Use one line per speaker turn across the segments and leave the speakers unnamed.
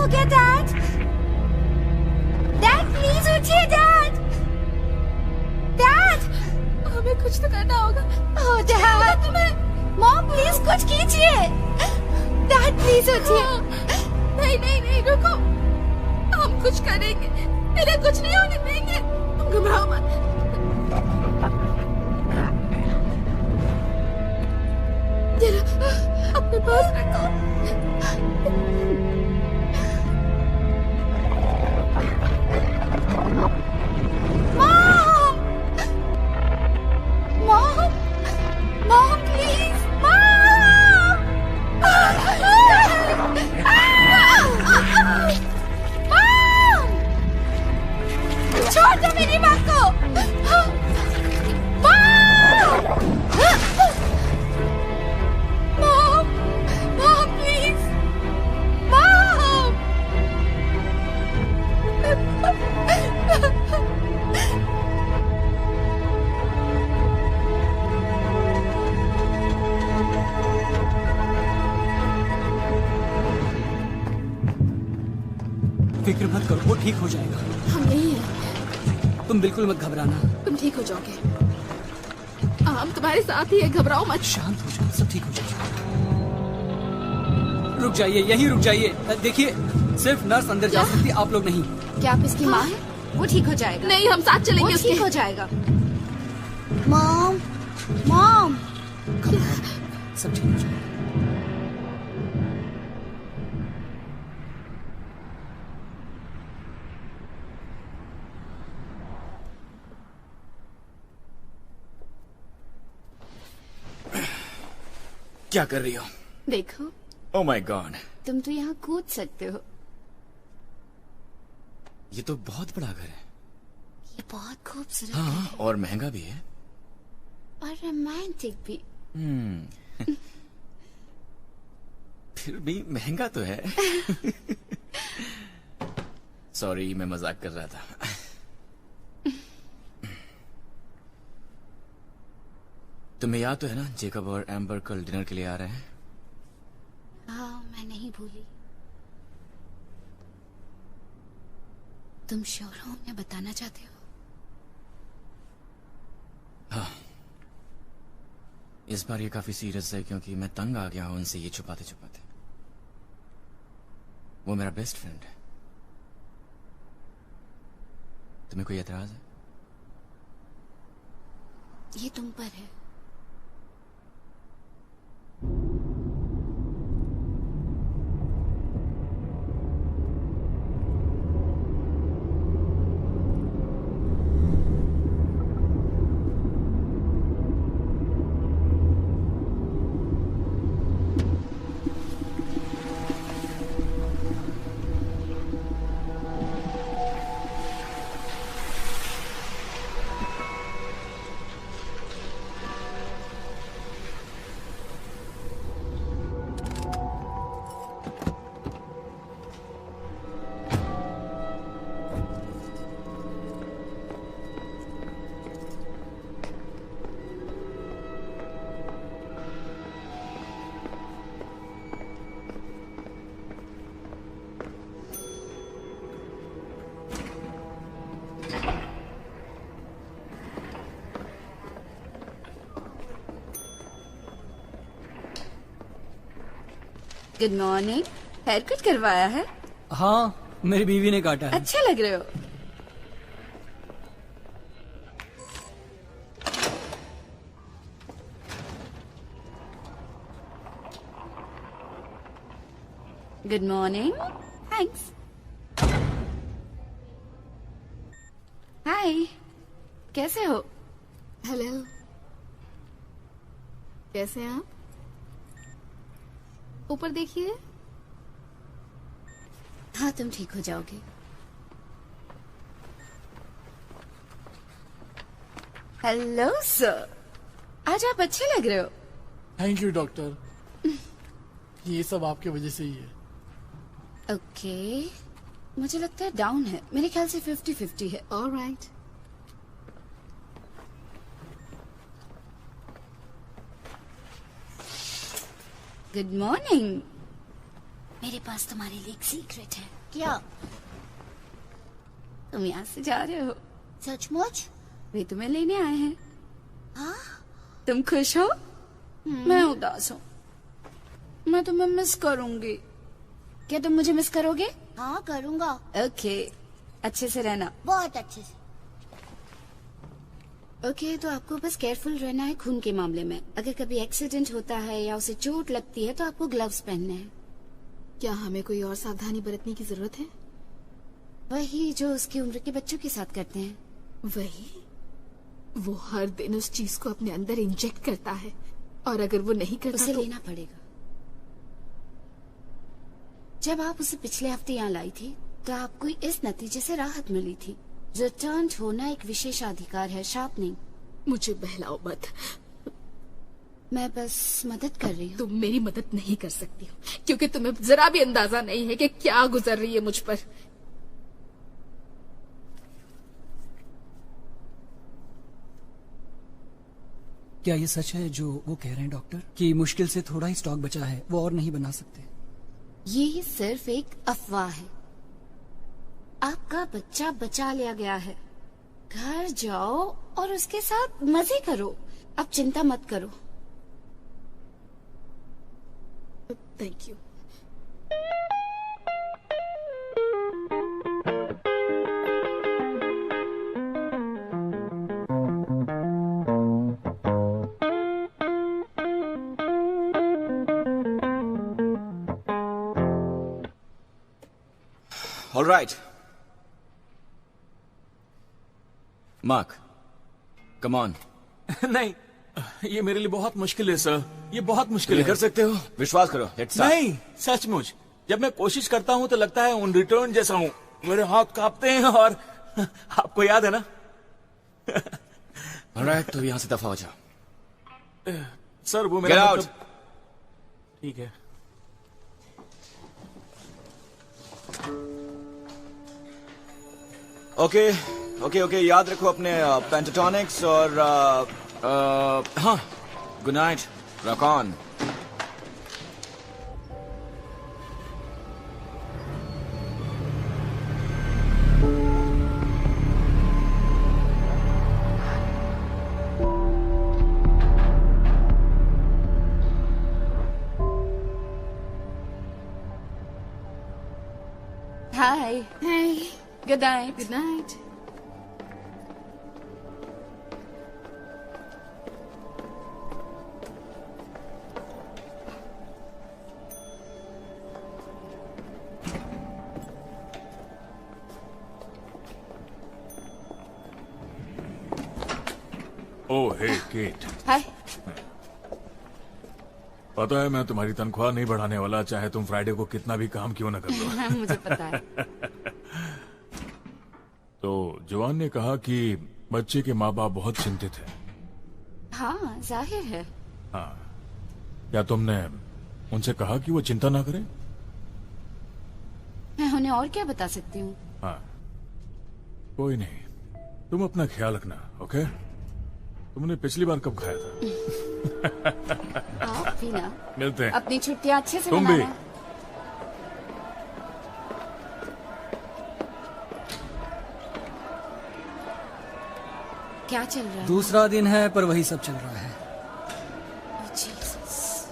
हो गया dad? Dad please उठिए डैड। डैड
हमें कुछ तो करना होगा।
ओह डैड
तुम्हें
मॉम प्लीज कुछ कीजिए। डैड प्लीज उठिए।
नहीं नहीं नहीं रुको, हम कुछ करेंगे, इन्हें कुछ नहीं होने देंगे, घबराओ मत। जरा अपने पास रखो।
Mom mom mom please mom. Mom छोड़ दो मेरी माँ को। Mom mom please mom.
फिक्र मत करो, वो ठीक हो जाएगा।
हम नहीं हैं,
तुम बिल्कुल मत घबराना।
तुम ठीक हो जाओगे, हम तुम्हारे साथ ही है, घबराओ मत।
शांत हो जाओ, सब ठीक हो जाएगा। रुक जाइए, यहीं रुक जाइए। देखिए, सिर्फ नर्स अंदर जा सकती, आप लोग नहीं।
क्या आप इसकी माँ है? वो ठीक हो जाएगा।
नहीं, हम साथ चलेंगे
वो
उसके।
ठीक हो जाएगा। मॉम मॉम
सब ठीक हो जाएगा। क्या कर रही हो?
देखो,
ओह माय गॉड,
तुम तो यहाँ कूद सकते हो।
ये तो बहुत बड़ा घर है।
ये बहुत खूबसूरत
हाँ,
है
और महंगा भी है।
और रोमांटिक भी।
फिर भी महंगा तो है। सॉरी, मैं मजाक कर रहा था। तुम्हें याद तो है ना, जेकब और एम्बर कल डिनर के लिए आ रहे हैं?
हाँ, मैं नहीं भूली। तुम श्योर हो उन्हें बताना चाहते हो?
हाँ, इस बार ये काफी सीरियस है क्योंकि मैं तंग आ गया हूं उनसे ये छुपाते छुपाते। वो मेरा बेस्ट फ्रेंड है। तुम्हें कोई एतराज है?
ये तुम पर है। Good morning. हेयर कट करवाया है?
हाँ, मेरी बीवी ने काटा है।
अच्छा लग रहे हो। Good morning. थैंक्स। हाय, कैसे हो?
हेलो, कैसे हैं आप? ऊपर देखिए।
हाँ, तुम ठीक हो जाओगे। हेलो सर, आज आप अच्छे लग रहे हो।
थैंक यू डॉक्टर, ये सब आपकी वजह से ही है।
ओके, मुझे लगता है डाउन है। मेरे ख्याल से 50-50 है।
ऑलराइट।
Good morning. मेरे पास तुम्हारे लिए एक सीक्रेट है।
क्या?
तुम यहाँ से जा रहे हो,
सचमुच?
वे तुम्हें लेने आए हैं।
हाँ?
तुम खुश हो? मैं उदास हूँ। मैं तुम्हें मिस करूंगी। क्या तुम मुझे मिस करोगे?
हाँ करूँगा,
ओके, अच्छे से रहना।
बहुत अच्छे से।
ओके, तो आपको बस केयरफुल रहना है खून के मामले में। अगर कभी एक्सीडेंट होता है या उसे चोट लगती है तो आपको ग्लव्स पहनने हैं।
क्या हमें कोई और सावधानी बरतने की जरूरत है?
वही जो उसकी उम्र के बच्चों के साथ करते हैं।
वही, वो हर दिन उस चीज को अपने अंदर इंजेक्ट करता है, और अगर वो नहीं करता
उसे
तो
लेना पड़ेगा। जब आप उसे पिछले हफ्ते यहाँ लाई थी तो आपको इस नतीजे से राहत मिली थी। रिटर्न होना एक विशेषाधिकार है, शाप नहीं।
मुझे बहलाओ मत।
मैं बस मदद कर रही हूँ।
तुम मेरी मदद नहीं कर सकती हो, क्योंकि तुम्हें जरा भी अंदाजा नहीं है कि क्या गुजर रही है मुझ पर।
क्या ये सच है जो वो कह रहे हैं डॉक्टर, कि मुश्किल से थोड़ा ही स्टॉक बचा है, वो और नहीं बना सकते?
ये सिर्फ एक अफवाह है। आपका बच्चा बचा लिया गया है। घर जाओ और उसके साथ मजे करो। अब चिंता मत करो।
Thank you.
All right. Mark, come on.
नहीं, ये मेरे लिए बहुत मुश्किल है सर, ये बहुत मुश्किल
ये
है।
कर सकते हो, विश्वास करो। Let's start.
नहीं, सचमुच जब मैं कोशिश करता हूँ तो लगता है उन रिटर्न जैसा हूँ। मेरे हाथ कांपते हैं और आपको याद है ना?
All right, तो यहाँ से दफा हो जाओ।
सर वो
Get
मेरा
out.
ठीक है।
ओके, याद रखो अपने पेंटाटोनिक्स और हाँ, good night, rock on.
Hi,
Hey,
good night.
good night.
Oh hey Kate,
hi.
पता है मैं तुम्हारी तनख्वाह नहीं बढ़ाने वाला, चाहे तुम फ्राइडे को कितना भी काम क्यों ना कर लो।
मुझे पता है।
तो जवान ने कहा कि बच्चे के माँ बाप बहुत चिंतित हैं।
हाँ, जाहिर है।
हाँ, क्या तुमने उनसे कहा कि वो चिंता ना करें?
मैं उन्हें और क्या बता सकती हूँ?
हाँ, कोई नहीं, तुम अपना ख्याल रखना, ओके? तुमने पिछली बार कब खाया था?
आप भी ना
मिलते हैं।
अपनी छुट्टियाँ अच्छे से
तुम भी।
मनाना। क्या चल रहा है?
दूसरा दिन है पर वही सब चल रहा है।
Oh, Jesus.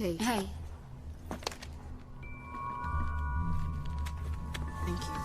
Hey,
Hi.
thank you.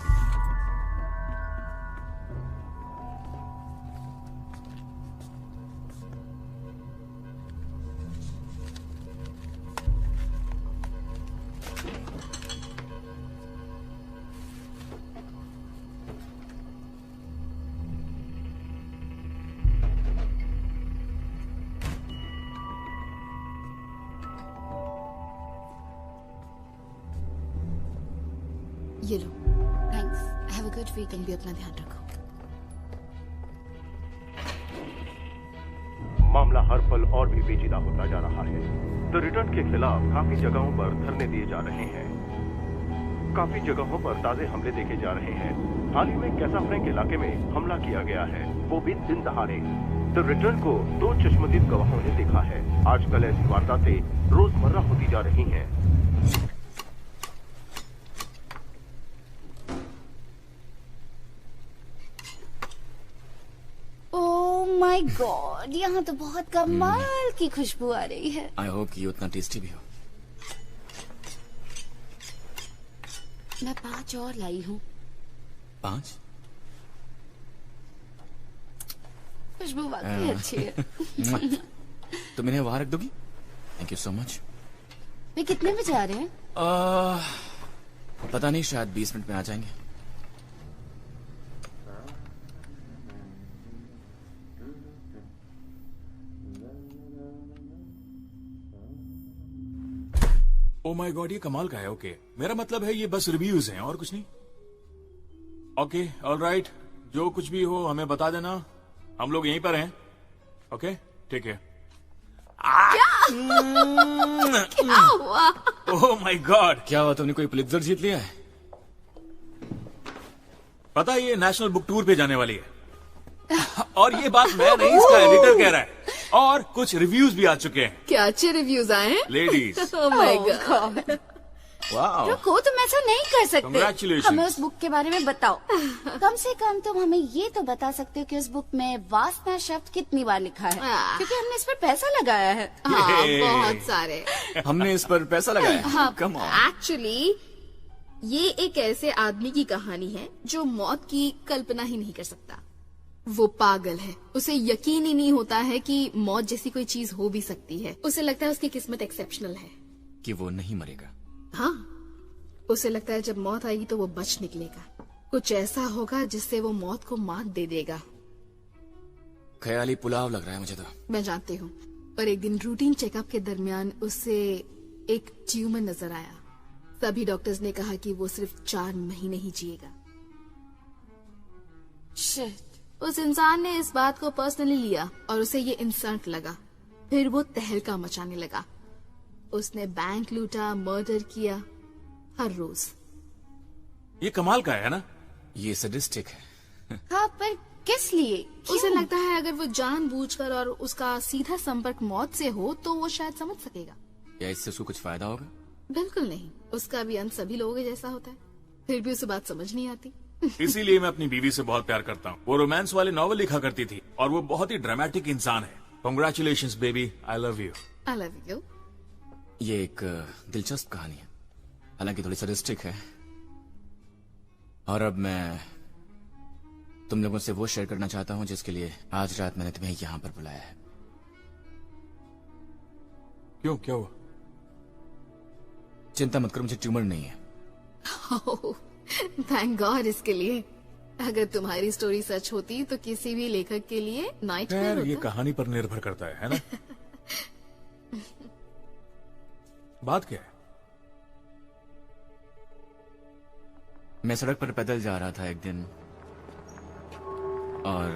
ये लो।
Thanks.
Have a good week, तुम भी अपना ध्यान रखो।
मामला हर पल और भी पेचीदा होता जा रहा है। द रिटर्न के खिलाफ काफी जगहों पर धरने दिए जा रहे हैं, काफी जगहों पर ताजे हमले देखे जा रहे हैं। हाल ही में कैसा फ्रैंक इलाके में हमला किया गया है, वो भी दिन दहाड़े। द रिटर्न को 2 चश्मदीद गवाहों ने देखा है। आजकल ऐसी वारदातें रोजमर्रा होती जा रही हैं।
माय गॉड, यहाँ तो बहुत कमाल की खुशबू आ रही है।
आई होप कि ये उतना टेस्टी भी हो।
मैं 5 और लाई हूँ।
5?
खुशबू वाकई अच्छी है।
तुम इन्हें वहां रख दोगी? Thank you so much.
वे कितने बजे आ रहे हैं?
पता नहीं, शायद 20 मिनट में आ जाएंगे।
ओ माय गॉड, ये कमाल का है। ओके, मेरा मतलब है ये बस रिव्यूज हैं और कुछ नहीं। ओके, ऑलराइट, जो कुछ भी हो हमें बता देना, हम लोग यहीं पर हैं। ओके, ठीक है।
क्या हुआ?
ओह माय गॉड,
क्या हुआ? तुमने कोई पुलित्जर जीत लिया है?
पता है ये नेशनल बुक टूर पे जाने वाली है। और ये बात मैं नहीं, इसका एडिटर कह रहा है। और कुछ रिव्यूज भी आ चुके हैं।
क्या अच्छे रिव्यूज आए हैं?
Ladies,
oh my God.
वाह,
रुको, तुम ऐसा नहीं कर सकते।
Congratulations.
हमें उस बुक के बारे में बताओ। कम से कम तुम हमें ये तो बता सकते हो कि उस बुक में वासना शब्द कितनी बार लिखा है, क्योंकि हमने इस पर पैसा लगाया है।
हाँ, बहुत सारे।
हमने इस पर पैसा लगाया।
हाँ,
कम ऑन।
एक्चुअली ये एक ऐसे आदमी की कहानी है जो मौत की कल्पना ही नहीं कर सकता। वो पागल है, उसे यकीन ही नहीं होता है कि मौत जैसी कोई चीज हो भी सकती है। उसे लगता है उसकी किस्मत एक्सेप्शनल है
कि वो नहीं मरेगा।
हाँ, उसे लगता है जब मौत आएगी तो वो बच निकलेगा। कुछ ऐसा होगा जिससे वो मौत को मात दे देगा।
ख्याली पुलाव लग रहा है मुझे तो।
मैं जानती हूँ, पर एक दिन रूटीन चेकअप के दरमियान उसे एक ट्यूमर नजर आया। सभी डॉक्टर्स ने कहा कि वो सिर्फ 4 महीने ही जिएगा।
शिट।
उस इंसान ने इस बात को पर्सनली लिया और उसे ये इंसल्ट लगा। फिर वो तहलका मचाने लगा। उसने बैंक लूटा, मर्डर किया, हर रोज।
ये कमाल का है ना?
ये सडिस्टिक है।
हाँ, पर किस लिए?
उसे लगता है अगर वो जानबूझकर और उसका सीधा संपर्क मौत से हो तो वो शायद समझ सकेगा।
या इससे उसको कुछ फायदा होगा?
बिल्कुल नहीं, उसका भी अंत सभी लोगों के जैसा होता है। फिर भी उसे बात समझ नहीं आती।
इसीलिए मैं अपनी बीवी से बहुत प्यार करता हूँ। वो रोमांस वाले नॉवल लिखा करती थी और वो बहुत ही ड्रामेटिक इंसान है। Congratulations baby, I love you.
I love you.
ये एक दिलचस्प कहानी है, हालांकि थोड़ी सडिस्टिक है। और अब मैं तुम लोगों से वो शेयर करना चाहता हूँ जिसके लिए आज रात मैंने तुम्हें यहाँ पर बुलाया है।
क्यों, क्या हुआ?
चिंता मत करो, मुझे ट्यूमर नहीं है।
थैंक गॉड इसके लिए। अगर तुम्हारी स्टोरी सच होती तो किसी भी लेखक के लिए नाइटमेयर
खैर, ये
होता।
कहानी पर निर्भर करता है ना? बात क्या है?
मैं सड़क पर पैदल जा रहा था एक दिन और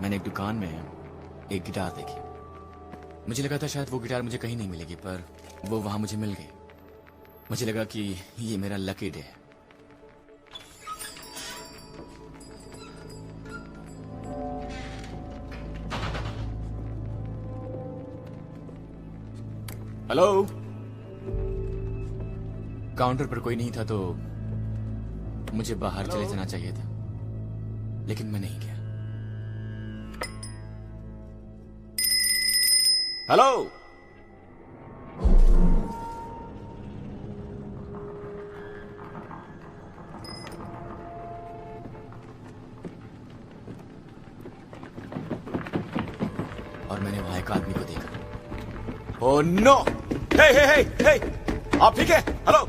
मैंने एक दुकान में एक गिटार देखी। मुझे लगा था शायद वो गिटार मुझे कहीं नहीं मिलेगी, पर वो वहां मुझे मिल गई। मुझे लगा कि ये मेरा लकी डे है। हेलो। काउंटर पर कोई नहीं था तो मुझे बाहर चले जाना चाहिए था, लेकिन मैं नहीं गया। हेलो। और मैंने वहां एक आदमी को देखा। Oh no! Hey hey hey hey! आप ठीक है? हेलो।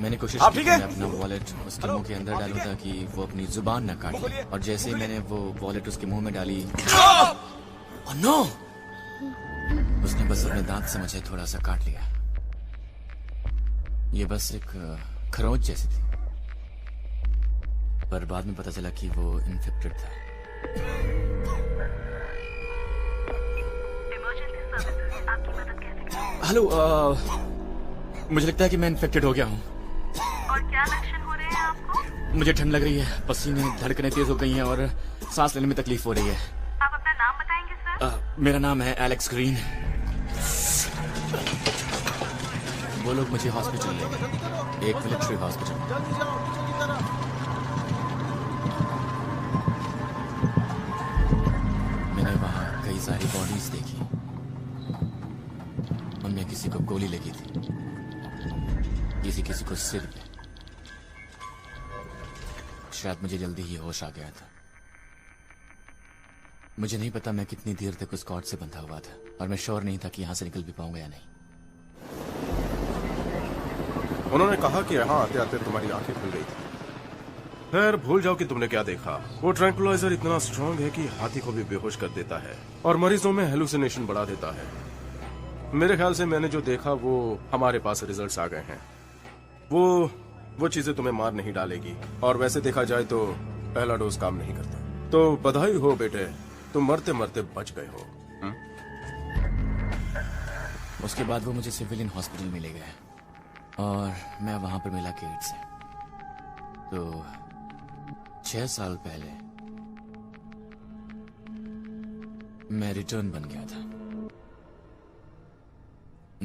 मैंने कोशिश
आप
की
ठीक
कि
है?
मैं अपना वॉलेट उसके मुंह के अंदर डालूं ताकि वो अपनी जुबान न काटे, और जैसे ही मैंने वो वॉलेट उसके मुंह में डाली, ओह नो! उसने बस अपने दांत से मुझे थोड़ा सा काट लिया। ये बस एक खरोंच जैसी थी। पर बाद में पता चला कि वो इन्फेक्टेड था। हेलो, मुझे लगता है कि मैं इन्फेक्टेड हो गया हूँ।
और क्या लक्षण हो रहे हैं आपको?
मुझे ठंड लग रही है, पसीने, धड़कनें तेज हो गई हैं और सांस लेने में तकलीफ हो रही है।
आप अपना नाम बताएंगे सर?
मेरा नाम है एलेक्स ग्रीन। वो लोग मुझे हॉस्पिटल ले गए, एक मिलिट्री हॉस्पिटल। मैंने वहां कई सारी बॉडीज देखी, उनमें किसी को गोली लगी थी, किसी को सिर पे। शायद मुझे जल्दी ही होश आ गया था। मुझे नहीं पता मैं कितनी देर तक उस कॉर्ड से बंधा हुआ था और मैं श्योर नहीं था कि यहां से निकल भी पाऊंगा या नहीं।
उन्होंने कहा कि यहाँ आते आते तुम्हारी आंखें खुल गई थी। खैर, भूल जाओ कि तुमने क्या देखा। वो ट्रैंकुलाइजर इतना स्ट्रांग है कि हाथी को भी बेहोश कर देता है और मरीजों में हेलुसिनेशन बढ़ा देता है। मेरे ख्याल से मैंने जो देखा वो हमारे पास रिजल्ट्स आ गए हैं। वो चीजें तुम्हें मार नहीं डालेगी और वैसे देखा जाए तो पहला डोज काम नहीं करता। तो बधाई हो बेटे, तुम मरते मरते बच गए हो।
उसके बाद वो मुझे सिविलियन हॉस्पिटल में ले गए और मैं वहां पर मिला केट से। तो 6 साल पहले मैं रिटर्न बन गया था।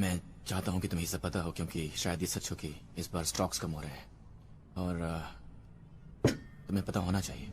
मैं चाहता हूं कि तुम्हें सब पता हो, क्योंकि शायद ये सच हो कि इस बार स्टॉक्स कम हो रहे हैं और तुम्हें पता होना चाहिए।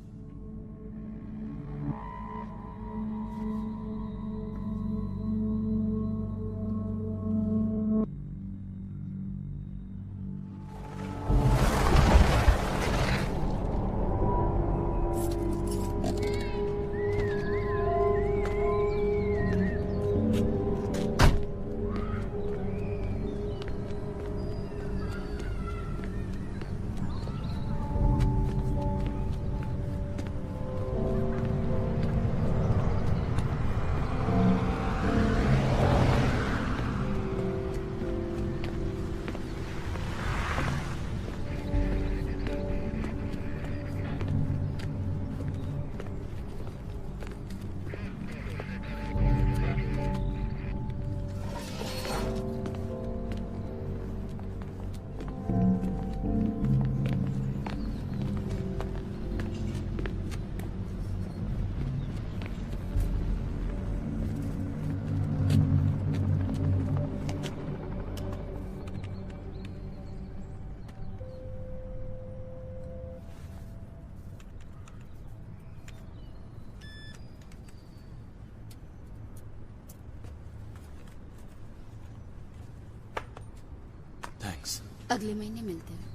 थैंक्स।
अगले महीने मिलते हैं।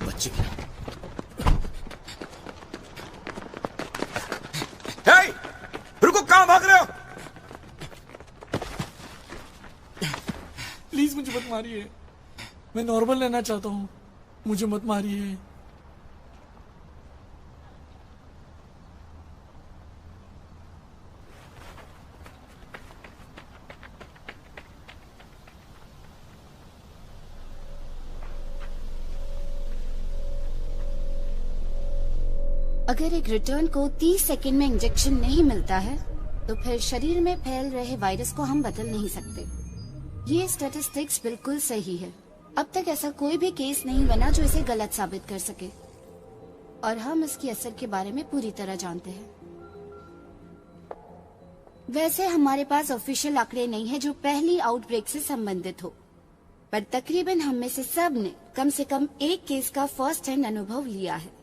बच्चे
रुको, कहां भाग रहे हो?
प्लीज मुझे मत मारिए, मैं नॉर्मल रहना चाहता हूँ, मुझे मत मारिए।
अगर एक रिटर्न को 30 सेकंड में इंजेक्शन नहीं मिलता है तो फिर शरीर में फैल रहे वायरस को हम बदल नहीं सकते। ये स्टैटिस्टिक्स बिल्कुल सही है। अब तक ऐसा कोई भी केस नहीं बना जो इसे गलत साबित कर सके, और हम इसके असर के बारे में पूरी तरह जानते हैं। वैसे हमारे पास ऑफिशियल आंकड़े नहीं है जो पहली आउटब्रेक से संबंधित हो, पर तकरीबन हम में से सब ने कम से कम एक केस का फर्स्ट हैंड अनुभव लिया है।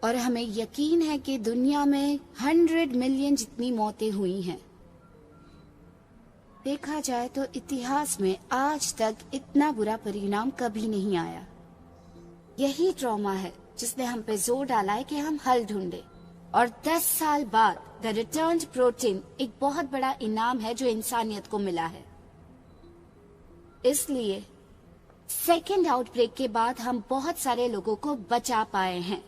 और हमें यकीन है कि दुनिया में 100 मिलियन जितनी मौतें हुई हैं। देखा जाए तो इतिहास में आज तक इतना बुरा परिणाम कभी नहीं आया। यही ट्रॉमा है जिसने हम पे जोर डाला है कि हम हल ढूंढे, और 10 साल बाद द रिटर्न्ड प्रोटीन एक बहुत बड़ा इनाम है जो इंसानियत को मिला है। इसलिए सेकेंड आउटब्रेक के बाद हम बहुत सारे लोगों को बचा पाए हैं।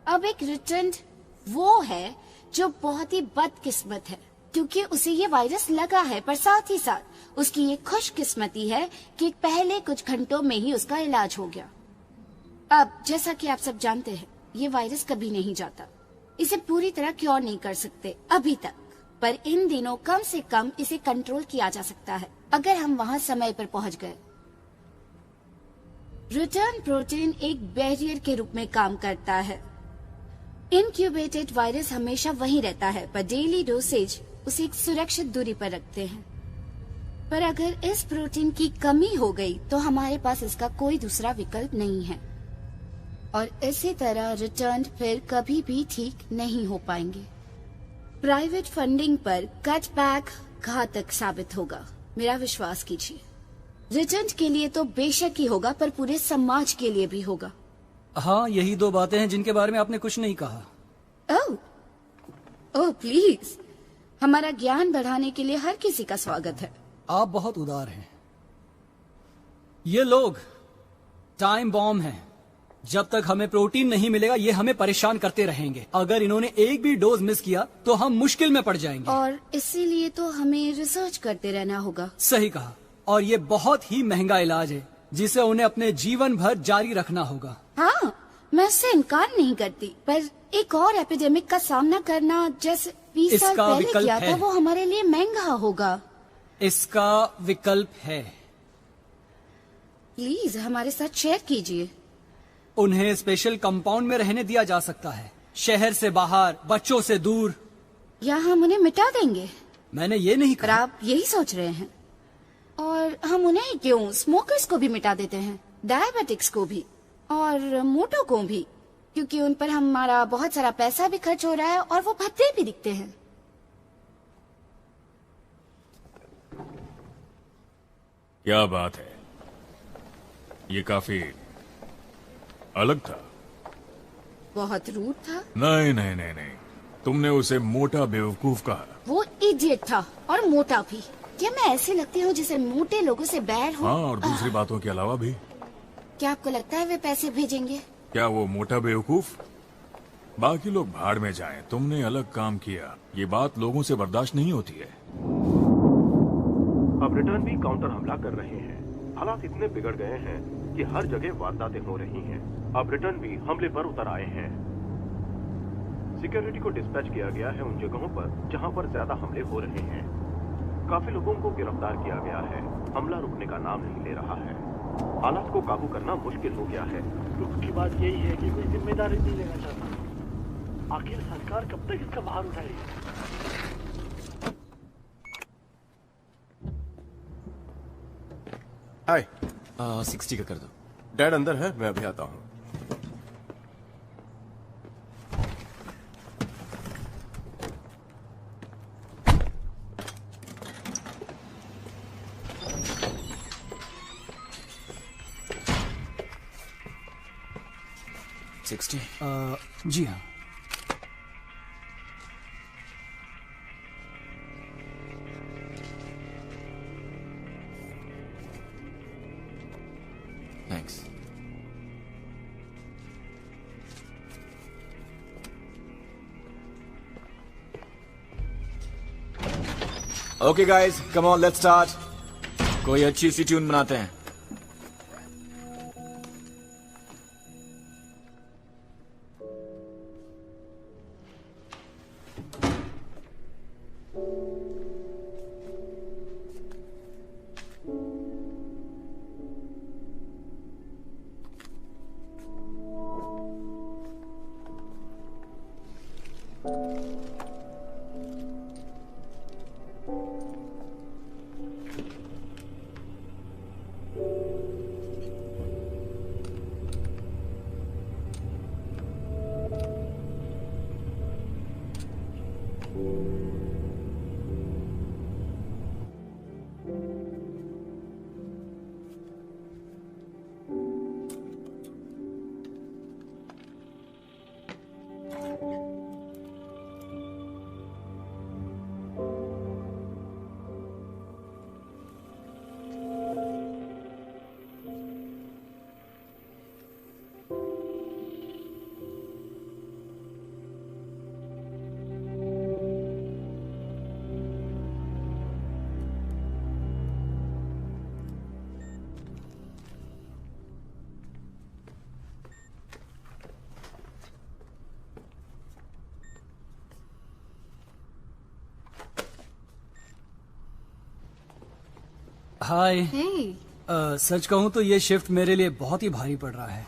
अब एक रिटर्न वो है जो बहुत ही बदकिस्मत है, क्योंकि उसे ये वायरस लगा है, पर साथ ही साथ उसकी ये खुशकिस्मती है कि पहले कुछ घंटों में ही उसका इलाज हो गया। अब जैसा कि आप सब जानते हैं, ये वायरस कभी नहीं जाता, इसे पूरी तरह क्योर नहीं कर सकते अभी तक, पर इन दिनों कम से कम इसे कंट्रोल किया जा सकता है अगर हम वहाँ समय पर पहुँच गए। रिटर्न प्रोटीन एक बैरियर के रूप में काम करता है। इनक्यूबेटेड वायरस हमेशा वहीं रहता है, पर डेली डोसेज उसे एक सुरक्षित दूरी पर रखते हैं। पर अगर इस प्रोटीन की कमी हो गई तो हमारे पास इसका कोई दूसरा विकल्प नहीं है, और इसी तरह रिटर्न फिर कभी भी ठीक नहीं हो पाएंगे। प्राइवेट फंडिंग पर कटबैक घातक साबित होगा, मेरा विश्वास कीजिए। रिटर्न के लिए तो बेशक ही होगा, पर पूरे समाज के लिए भी होगा।
हाँ, यही दो बातें हैं जिनके बारे में आपने कुछ नहीं कहा।
ओह प्लीज, हमारा ज्ञान बढ़ाने के लिए हर किसी का स्वागत है।
आप बहुत उदार हैं। ये लोग टाइम बॉम्ब हैं। जब तक हमें प्रोटीन नहीं मिलेगा ये हमें परेशान करते रहेंगे। अगर इन्होंने एक भी डोज मिस किया तो हम मुश्किल में पड़ जाएंगे, और
इसीलिए तो हमें रिसर्च करते रहना होगा।
सही कहा, और ये बहुत ही महंगा इलाज है जिसे उन्हें अपने जीवन भर जारी रखना होगा।
हाँ, मैं उससे इनकार नहीं करती, पर एक और एपिडेमिक का सामना करना जैसे 20 साल पहले किया था, वो हमारे लिए महंगा होगा।
इसका विकल्प है।
प्लीज हमारे साथ शेयर कीजिए।
उन्हें स्पेशल कंपाउंड में रहने दिया जा सकता है, शहर से बाहर, बच्चों से दूर।
या हम उन्हें मिटा देंगे?
मैंने ये नहीं
पर
कहा।
आप यही सोच रहे हैं। और हम उन्हें क्यों, स्मोकर्स को भी मिटा देते हैं, डायबिटिक्स को भी, और मोटो को भी, क्योंकि उन पर हमारा बहुत सारा पैसा भी खर्च हो रहा है और वो भद्दे भी दिखते हैं।
क्या बात है, ये काफी अलग था।
बहुत रूड था।
नहीं नहीं नहीं नहीं, तुमने उसे मोटा बेवकूफ कहा।
वो इडियट था, और मोटा भी। क्या मैं ऐसे लगती हूँ जिसे मोटे लोगों से बैर हो?
हाँ, और दूसरी बातों के अलावा भी।
क्या आपको लगता है वे पैसे भेजेंगे?
क्या वो मोटा बेवकूफ? बाकी लोग भाड़ में जाएं, तुमने अलग काम किया। ये बात लोगों से बर्दाश्त नहीं होती है।
अब रिटर्न भी काउंटर हमला कर रहे हैं। हालात इतने बिगड़ गए हैं कि हर जगह वारदातें हो रही हैं। अब रिटर्न भी हमले पर उतर आए हैं। सिक्योरिटी को डिस्पैच किया गया है उन जगहों पर जहां पर ज्यादा हमले हो रहे हैं। काफी लोगों को गिरफ्तार किया गया है। हमला रुकने का नाम नहीं ले रहा है। हालात को काबू करना मुश्किल हो गया है।
दुख की बात यही है कि कोई जिम्मेदारी नहीं लेना चाहता। आखिर सरकार कब तक इसका भार उठाएगी?
हाय,
60 का कर दो।
डैड अंदर है, मैं अभी आता हूँ।
जी हाँ।
Thanks. Okay guys, come on, let's start. कोई अच्छी सी ट्यून बनाते हैं।
हाय।
हे,
सच कहूँ तो ये शिफ्ट मेरे लिए बहुत ही भारी पड़ रहा है।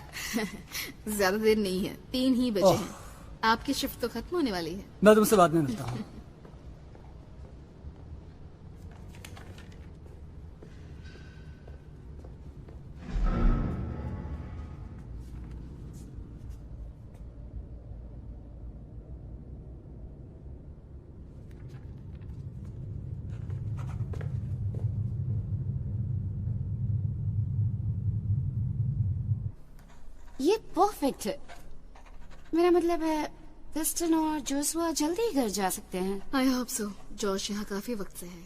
ज्यादा देर नहीं है, 3 ही बजे हैं। आपकी शिफ्ट तो खत्म होने वाली है।
मैं तुमसे बाद में मिलता हूँ।
ये परफेक्ट है। मेरा मतलब है क्रिस्टन और जोशुआ जल्दी घर जा सकते हैं।
I hope so. जॉश यहाँ काफी वक्त से है।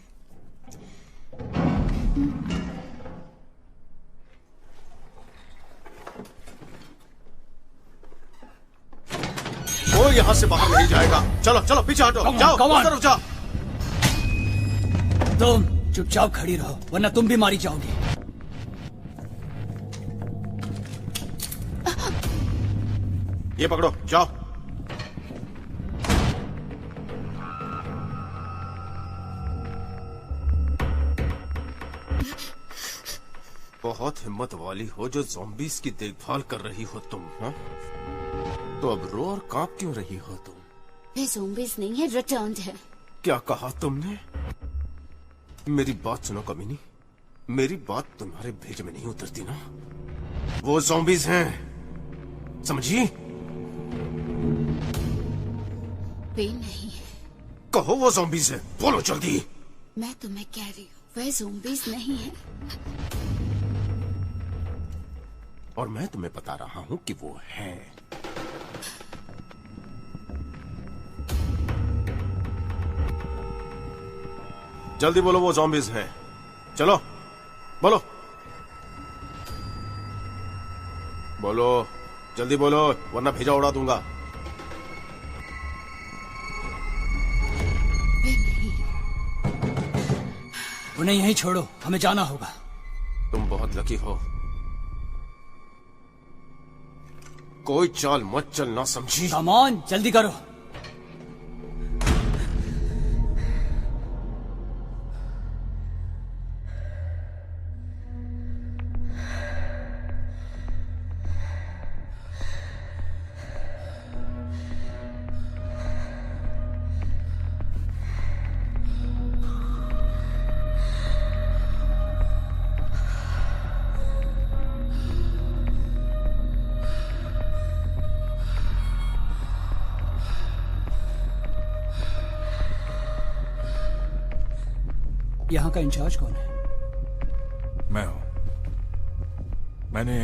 वो यहाँ से बाहर नहीं जाएगा। चलो चलो पीछे हटो। जाओ उस तरफ जाओ।
तुम चुपचाप खड़ी रहो वरना तुम भी मारी जाओगी।
ये पकड़ो, जाओ। बहुत हिम्मत वाली हो जो ज़ॉम्बीज़ की देखभाल कर रही हो तुम, हाँ? तो अब रो और कांप क्यों रही हो तुम?
वे ज़ॉम्बीज़ नहीं है, रिटर्न्ड है।
क्या कहा तुमने? मेरी बात सुनो कमीनी, मेरी बात तुम्हारे भेज में नहीं उतरती ना। वो ज़ॉम्बीज़ हैं, समझी?
वे नहीं है।
कहो वो ज़ॉम्बीज़ है, बोलो जल्दी।
मैं तुम्हें कह रही हूँ, वे ज़ॉम्बीज़ नहीं है।
और मैं तुम्हें बता रहा हूँ कि वो है। जल्दी बोलो वो ज़ॉम्बीज़ हैं। चलो बोलो बोलो, जल्दी बोलो वरना भेजा उड़ा दूंगा।
उन्हें यहीं छोड़ो, हमें जाना होगा।
तुम बहुत लकी हो। कोई चाल मत चलना, समझी?
कम ऑन, जल्दी करो। यहाँ का इंचार्ज कौन है?
मैं हूं। मैंने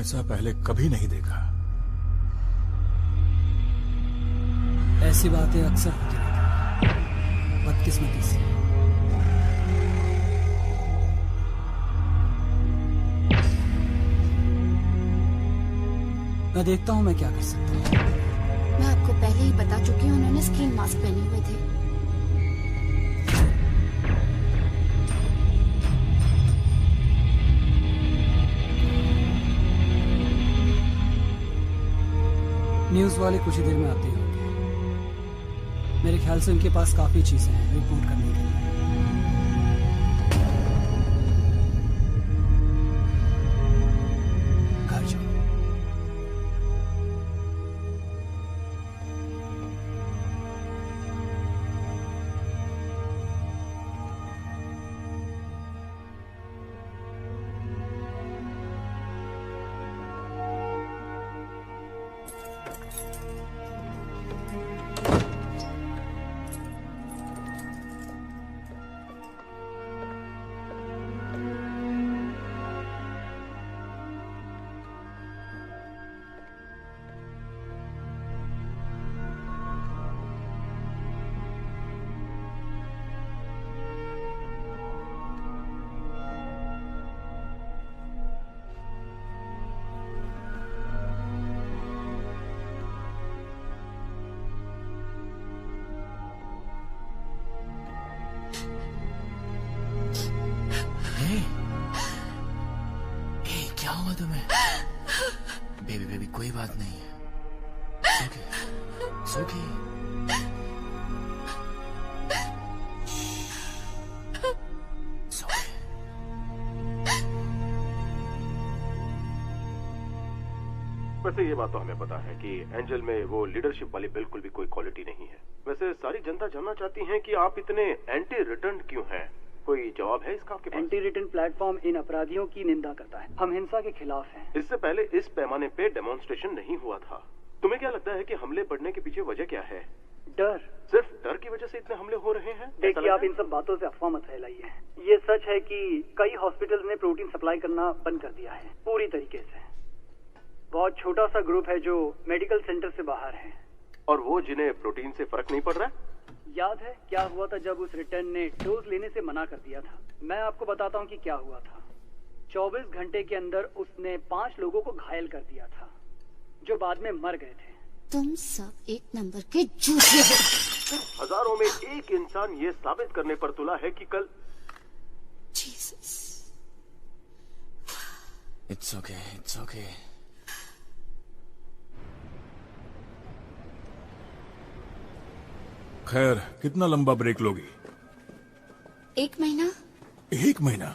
ऐसा पहले कभी नहीं देखा।
ऐसी बातें अक्सर होती रहती हैं, बदकिस्मती से। मैं देखता हूँ मैं क्या कर सकता हूँ।
मैं आपको पहले ही बता चुकी हूँ, उन्होंने स्किन मास्क पहने हुए थे।
न्यूज वाले कुछ ही देर में आते होंगे। मेरे ख्याल से उनके पास काफी चीजें हैं रिपोर्ट करने के लिए। घर जाओ।
क्या हुआ तुम्हें? बेबी कोई बात नहीं है। सो के।
वैसे ये बात तो हमें पता है कि एंजल में वो लीडरशिप वाली बिल्कुल भी कोई क्वालिटी नहीं है। वैसे सारी जनता जानना चाहती है कि आप इतने एंटी रिटर्न क्यों हैं? कोई जवाब है इसका आपके पास?
एंटी रिटर्न प्लेटफॉर्म इन अपराधियों की निंदा करता है। हम हिंसा के खिलाफ हैं।
इससे पहले इस पैमाने पे डेमोन्स्ट्रेशन नहीं हुआ था। तुम्हें क्या लगता है कि हमले बढ़ने के पीछे वजह क्या है?
डर।
सिर्फ डर की वजह से इतने हमले हो रहे हैं?
देखिए, आप इन सब बातों से अफवाह मत फैलाइए। ये सच है कि कई हॉस्पिटल्स ने प्रोटीन सप्लाई करना बंद कर दिया है, पूरी तरीके से। बहुत छोटा सा ग्रुप है जो मेडिकल सेंटर से बाहर है।
और वो जिन्हें प्रोटीन से फर्क नहीं पड़ रहा?
याद है क्या हुआ था जब उस रिटर्न ने डोज लेने से मना कर दिया था? मैं आपको बताता हूँ कि क्या हुआ था। 24 घंटे के अंदर उसने 5 लोगों को घायल कर दिया था, जो बाद में मर गए थे।
तुम सब एक नंबर के झूठे हो।
हजारों में एक इंसान ये साबित करने पर तुला है कि कल
Jesus.
It's okay, it's okay.
खैर, कितना लंबा ब्रेक लोगी?
1 महीना।
1 महीना?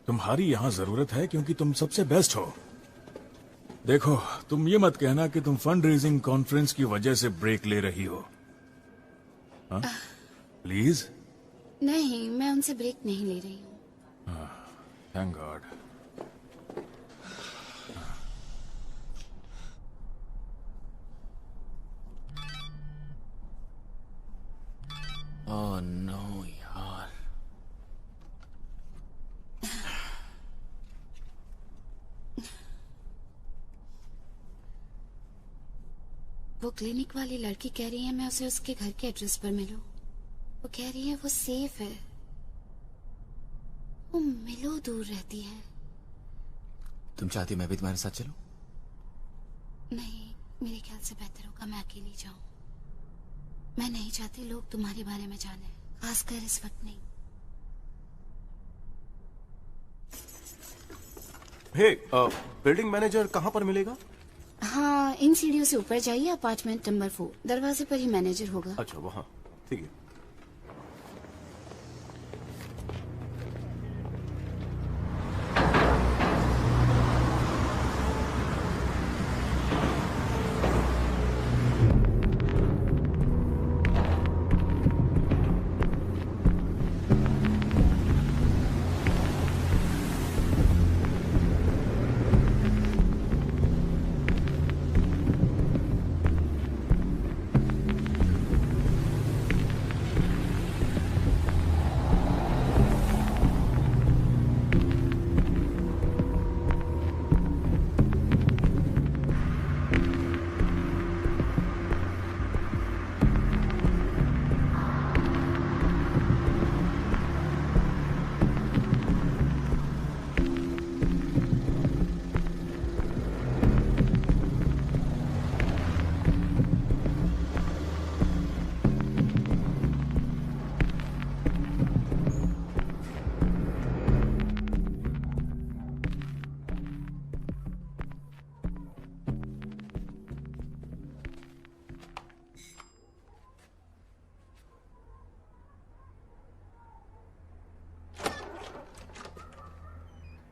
तुम्हारी यहाँ जरूरत है क्योंकि तुम सबसे बेस्ट हो। देखो, तुम ये मत कहना कि तुम फंड रेजिंग कॉन्फ्रेंस की वजह से ब्रेक ले रही हो। हाँ? प्लीज।
नहीं, मैं उनसे ब्रेक नहीं ले रही हूँ।
Thank God.
ओह नो यार।
वो क्लिनिक वाली लड़की कह रही है मैं उसे उसके घर के एड्रेस पर मिलूं। वो कह रही है वो सेफ है। वो मिलो दूर रहती है।
तुम चाहती मैं भी तुम्हारे साथ चलूं?
नहीं, मेरे ख्याल से बेहतर होगा मैं अकेली जाऊं। मैं नहीं चाहती लोग तुम्हारे बारे में जाने, खासकर इस वक्त नहीं।
हे, बिल्डिंग मैनेजर कहाँ पर मिलेगा?
हाँ, इन सीढ़ियों से ऊपर जाइए, अपार्टमेंट नंबर 4, दरवाजे पर ही मैनेजर होगा।
अच्छा, वहाँ। ठीक है।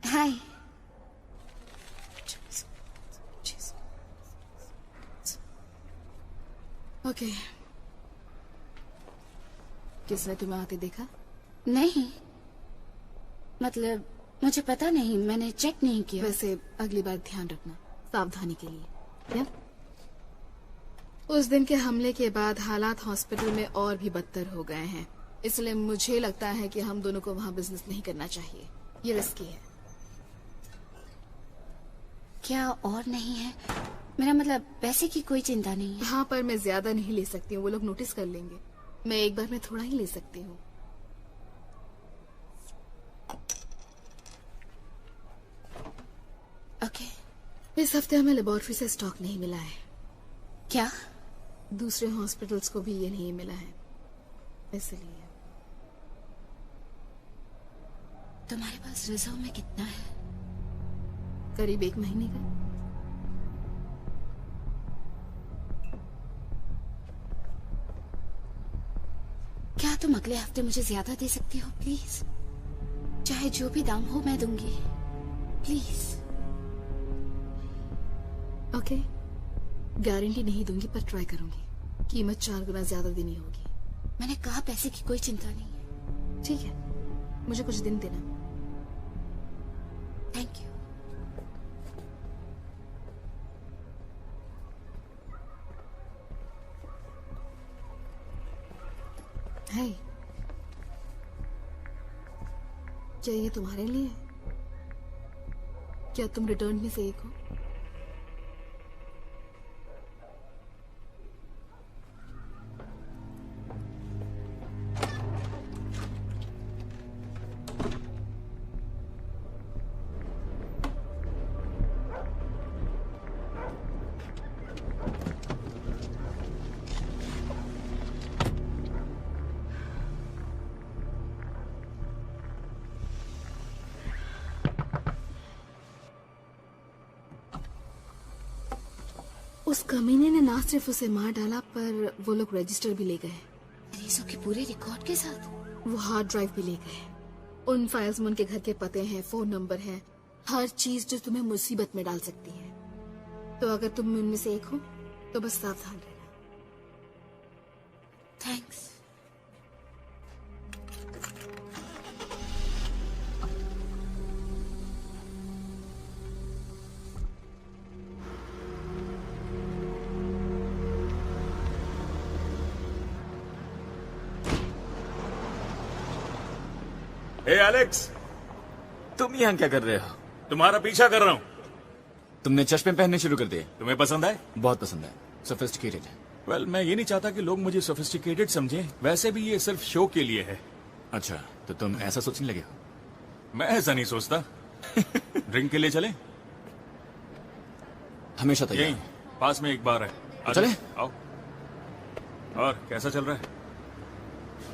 हाय।
ओके। किसने तुम्हें आते देखा?
नहीं, मतलब मुझे पता नहीं, मैंने चेक नहीं किया।
वैसे अगली बार ध्यान रखना, सावधानी के लिए। क्या? उस दिन के हमले के बाद हालात हॉस्पिटल में और भी बदतर हो गए हैं, इसलिए मुझे लगता है कि हम दोनों को वहाँ बिजनेस नहीं करना चाहिए। ये रिस्की है।
क्या और नहीं है? मेरा मतलब पैसे की कोई चिंता नहीं है।
हाँ, पर मैं ज्यादा नहीं ले सकती हूँ, वो लोग नोटिस कर लेंगे। मैं एक बार में थोड़ा ही ले सकती हूँ।
ओके।
इस हफ्ते हमें लेबोरेटरी से स्टॉक नहीं मिला है।
क्या?
दूसरे हॉस्पिटल्स को भी ये नहीं मिला है, इसलिए।
तुम्हारे पास रिजर्व में कितना है?
करीब 1 महीने का।
क्या तुम अगले हफ्ते मुझे ज्यादा दे सकती हो प्लीज? चाहे जो भी दाम हो मैं दूंगी, प्लीज।
ओके, गारंटी नहीं दूंगी पर ट्राई करूंगी। कीमत 4 गुना ज्यादा देनी होगी।
मैंने कहा पैसे की कोई चिंता नहीं है।
ठीक है, मुझे कुछ दिन देना।
Thank you.
है क्या ये तुम्हारे लिए है? क्या तुम रिटर्न में से एक हो? उस कमीने ने ना सिर्फ उसे मार डाला पर वो लोग रजिस्टर भी ले गए।
मरीजों के पूरे रिकॉर्ड के साथ
वो हार्ड ड्राइव भी ले गए। उन फाइल्स में उनके घर के पते हैं, फोन नंबर है, हर चीज जो तुम्हें मुसीबत में डाल सकती है। तो अगर तुम उनमें से एक हो तो बस सावधान रहना।
थैंक्स।
हे एलेक्स,
तुम यहाँ क्या कर रहे हो?
तुम्हारा पीछा कर रहा हूँ।
तुमने चश्मे पहनने शुरू कर दिए।
तुम्हें पसंद आए?
बहुत पसंद है, सोफिस्टिकेटेड।
वेल, मैं ये नहीं चाहता कि लोग मुझे सोफिस्टिकेटेड समझें। वैसे भी ये सिर्फ शो के लिए है।
अच्छा, तो तुम ऐसा सोचने लगे हो?
मैं ऐसा नहीं सोचता। ड्रिंक के लिए चले?
हमेशा तैयार।
यहीं पास में एक बार है, आ
चले?
जाओ। आओ। और कैसा चल रहा है?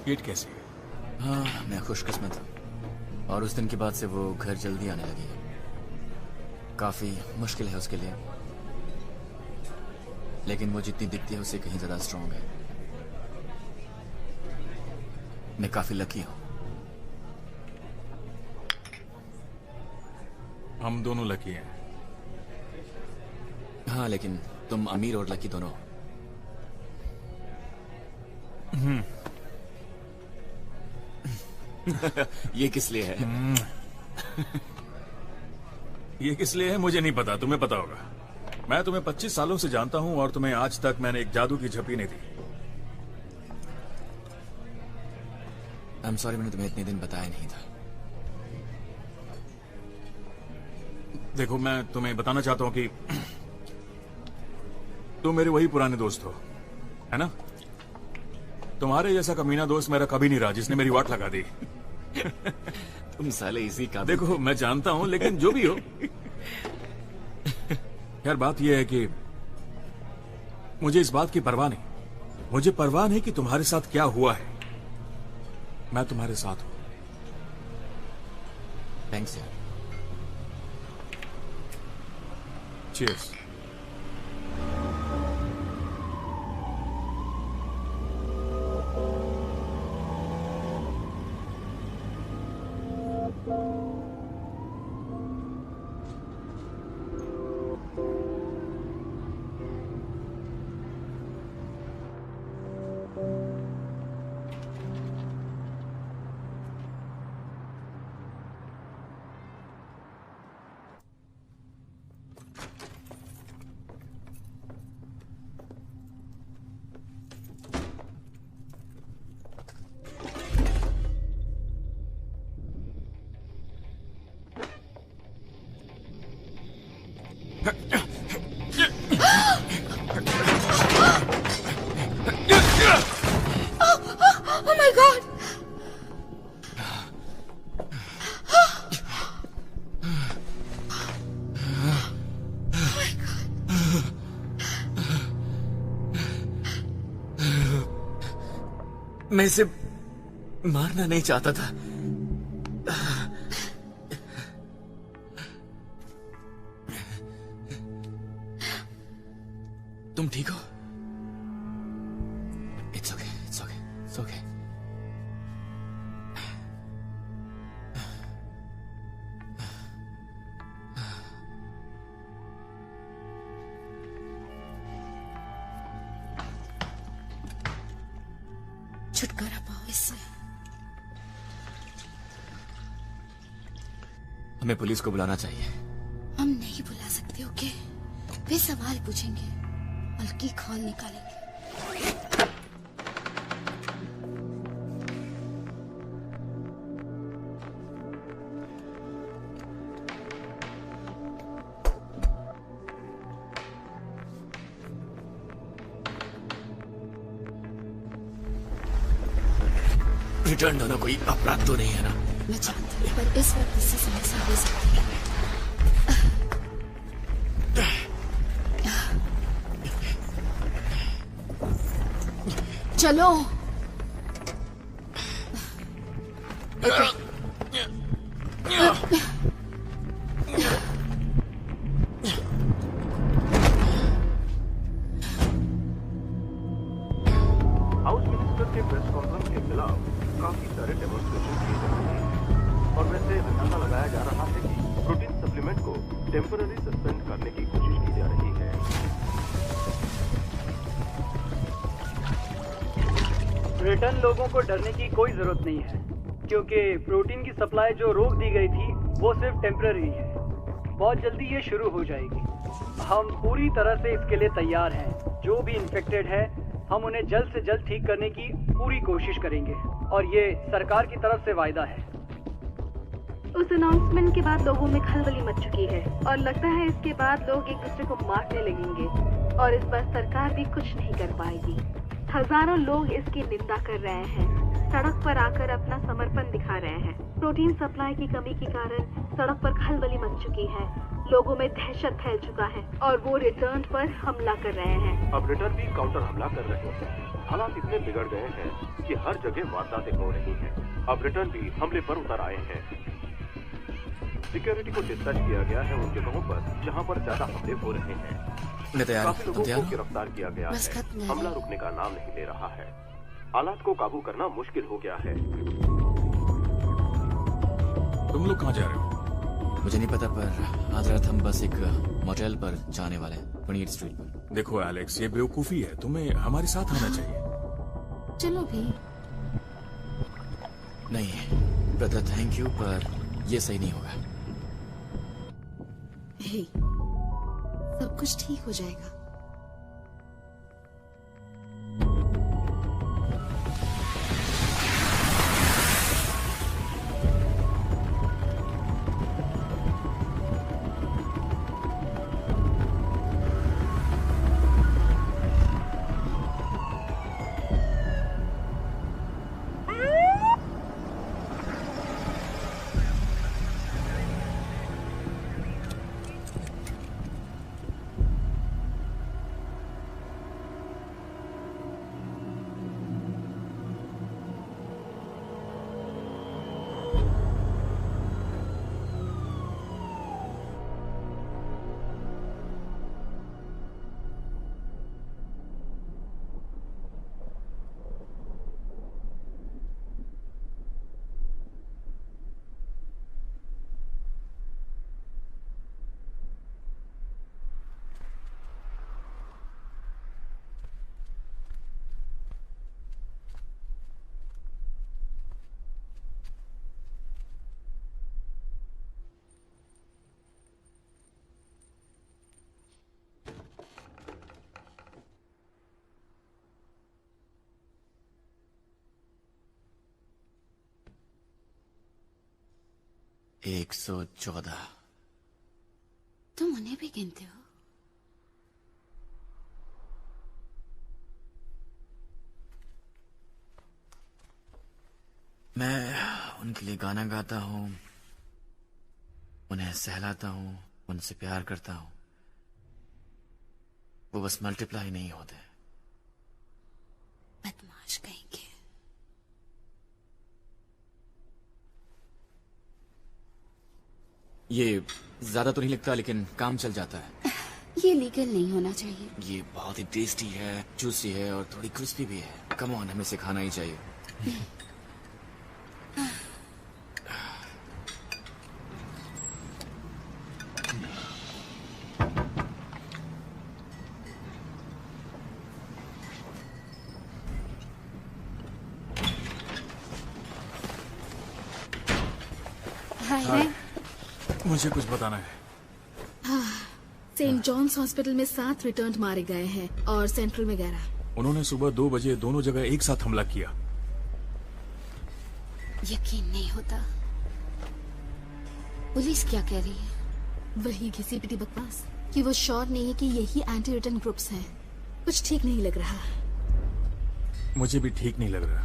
पेट कैसी है?
हाँ, मैं खुशकिस्मत हूँ। और उस दिन के बाद से वो घर जल्दी आने लगी है। काफी मुश्किल है उसके लिए, लेकिन वो जितनी दिखती है उससे कहीं ज्यादा स्ट्रांग है। मैं काफी लकी हूँ।
हम दोनों लकी हैं।
हाँ, लेकिन तुम अमीर और लकी दोनों हो। ये किस लिए है?
ये किस लिए है मुझे नहीं पता, तुम्हें पता होगा। मैं तुम्हें 25 सालों से जानता हूं और तुम्हें आज तक मैंने एक जादू की झप्पी नहीं दी।
I'm sorry, मैंने तुम्हें इतने दिन बताया नहीं था।
देखो, मैं तुम्हें बताना चाहता हूं कि तुम मेरे वही पुराने दोस्त हो, है ना? तुम्हारे जैसा कमीना दोस्त मेरा कभी नहीं रहा जिसने मेरी वाट लगा दी।
तुम साले इसी का।
देखो, मैं जानता हूं, लेकिन जो भी हो, यार बात यह है कि मुझे इस बात की परवाह नहीं। मुझे परवाह नहीं कि तुम्हारे साथ क्या हुआ है। मैं तुम्हारे साथ हूं।
थैंक्स यार।
चीयर्स।
Oh my God!
मैं इसे मारना नहीं चाहता था। तुम ठीक हो? It's okay, it's okay, it's okay.
छुटकारा पाओ इससे।
हमें पुलिस को बुलाना चाहिए।
हम नहीं बुला सकते, ओके? वे सवाल पूछेंगे, बल्कि खौल निकालेंगे।
रिटर्न होना कोई अपराध तो नहीं है ना?
मैं जानती हूँ, पर इस वक्त इससे समस्या हो सकती है। चलो।
हाउस मिनिस्टर के प्रेस कॉन्फ्रेंस के खिलाफ काफी सारे डेमोन्स्ट्रेशन किए जा रहे हैं और वैसे अंदाजा लगाया जा रहा है कि प्रोटीन सप्लीमेंट को टेम्पररी सस्पेंड करने की कोशिश की जा रही है।
रिटर्न लोगों को डरने की कोई जरूरत नहीं है, क्योंकि प्रोटीन की सप्लाई जो रोक दी गई थी वो सिर्फ टेम्पररी है। बहुत जल्दी ये शुरू हो जाएगी। हम पूरी तरह से इसके लिए तैयार हैं। जो भी इन्फेक्टेड है हम उन्हें जल्द से जल्द ठीक करने की पूरी कोशिश करेंगे, और ये सरकार की तरफ से वायदा है।
उस अनाउंसमेंट के बाद लोगों में खलबली मच चुकी है और लगता है इसके बाद लोग एक दूसरे को मारने लगेंगे और इस पर सरकार भी कुछ नहीं कर पाएगी। हजारों लोग इसकी निंदा कर रहे हैं, सड़क पर आकर अपना समर्पण दिखा रहे हैं। प्रोटीन सप्लाई की कमी के कारण सड़क पर खलबली मच चुकी है, लोगों में दहशत फैल चुका है और वो रिटर्न पर हमला कर रहे हैं।
अब रिटर्न भी काउंटर हमला कर रहे हैं। हालात इतने बिगड़ गए हैं कि हर जगह वारदातें हो रही हैं। अब रिटर्न भी हमले पर उतर आए हैं। सिक्योरिटी को डिस्पैच किया गया है उन जगहों पर जहां पर ज्यादा हमले हो रहे हैं। काफी लोगों को गिरफ्तार किया गया है। हमला रुकने का नाम नहीं ले रहा है। हालात को काबू करना मुश्किल हो गया है।
तुम लोग कहाँ जा रहे हो?
मुझे नहीं पता, पर आज रात हम बस एक मोटेल पर जाने वाले हैं, 28 स्ट्रीट पर।
देखो एलेक्स, ये बेवकूफी है। तुम्हें हमारे साथ आना चाहिए।
चलो भी।
नहीं ब्रदर, थैंक यू, पर ये सही नहीं होगा।
हे, सब कुछ ठीक हो जाएगा।
एक 114।
तुम उन्हें भी गिनते हो?
मैं उनके लिए गाना गाता हूँ, उन्हें सहलाता हूँ, उनसे प्यार करता हूँ। वो बस मल्टीप्लाई नहीं होते।
बदमाश कहेंगे।
ये ज्यादा तो नहीं लगता, लेकिन काम चल जाता है।
ये लीगल नहीं होना चाहिए।
ये बहुत ही टेस्टी है, जूसी है और थोड़ी क्रिस्पी भी है। कम ऑन, हमें इसे खाना ही चाहिए।
है?
मुझे कुछ बताना है।
सेंट जॉन्स हॉस्पिटल में 7 रिटर्न मारे गए हैं और सेंट्रल में 11।
उन्होंने सुबह 2 बजे दोनों जगह एक साथ हमला किया।
यकीन नहीं होता। पुलिस क्या कह रही है?
वही घिसी पिटी बकवास कि वो श्योर नहीं है कि यही एंटी रिटर्न ग्रुप्स हैं। कुछ ठीक नहीं लग रहा।
मुझे भी ठीक नहीं लग रहा।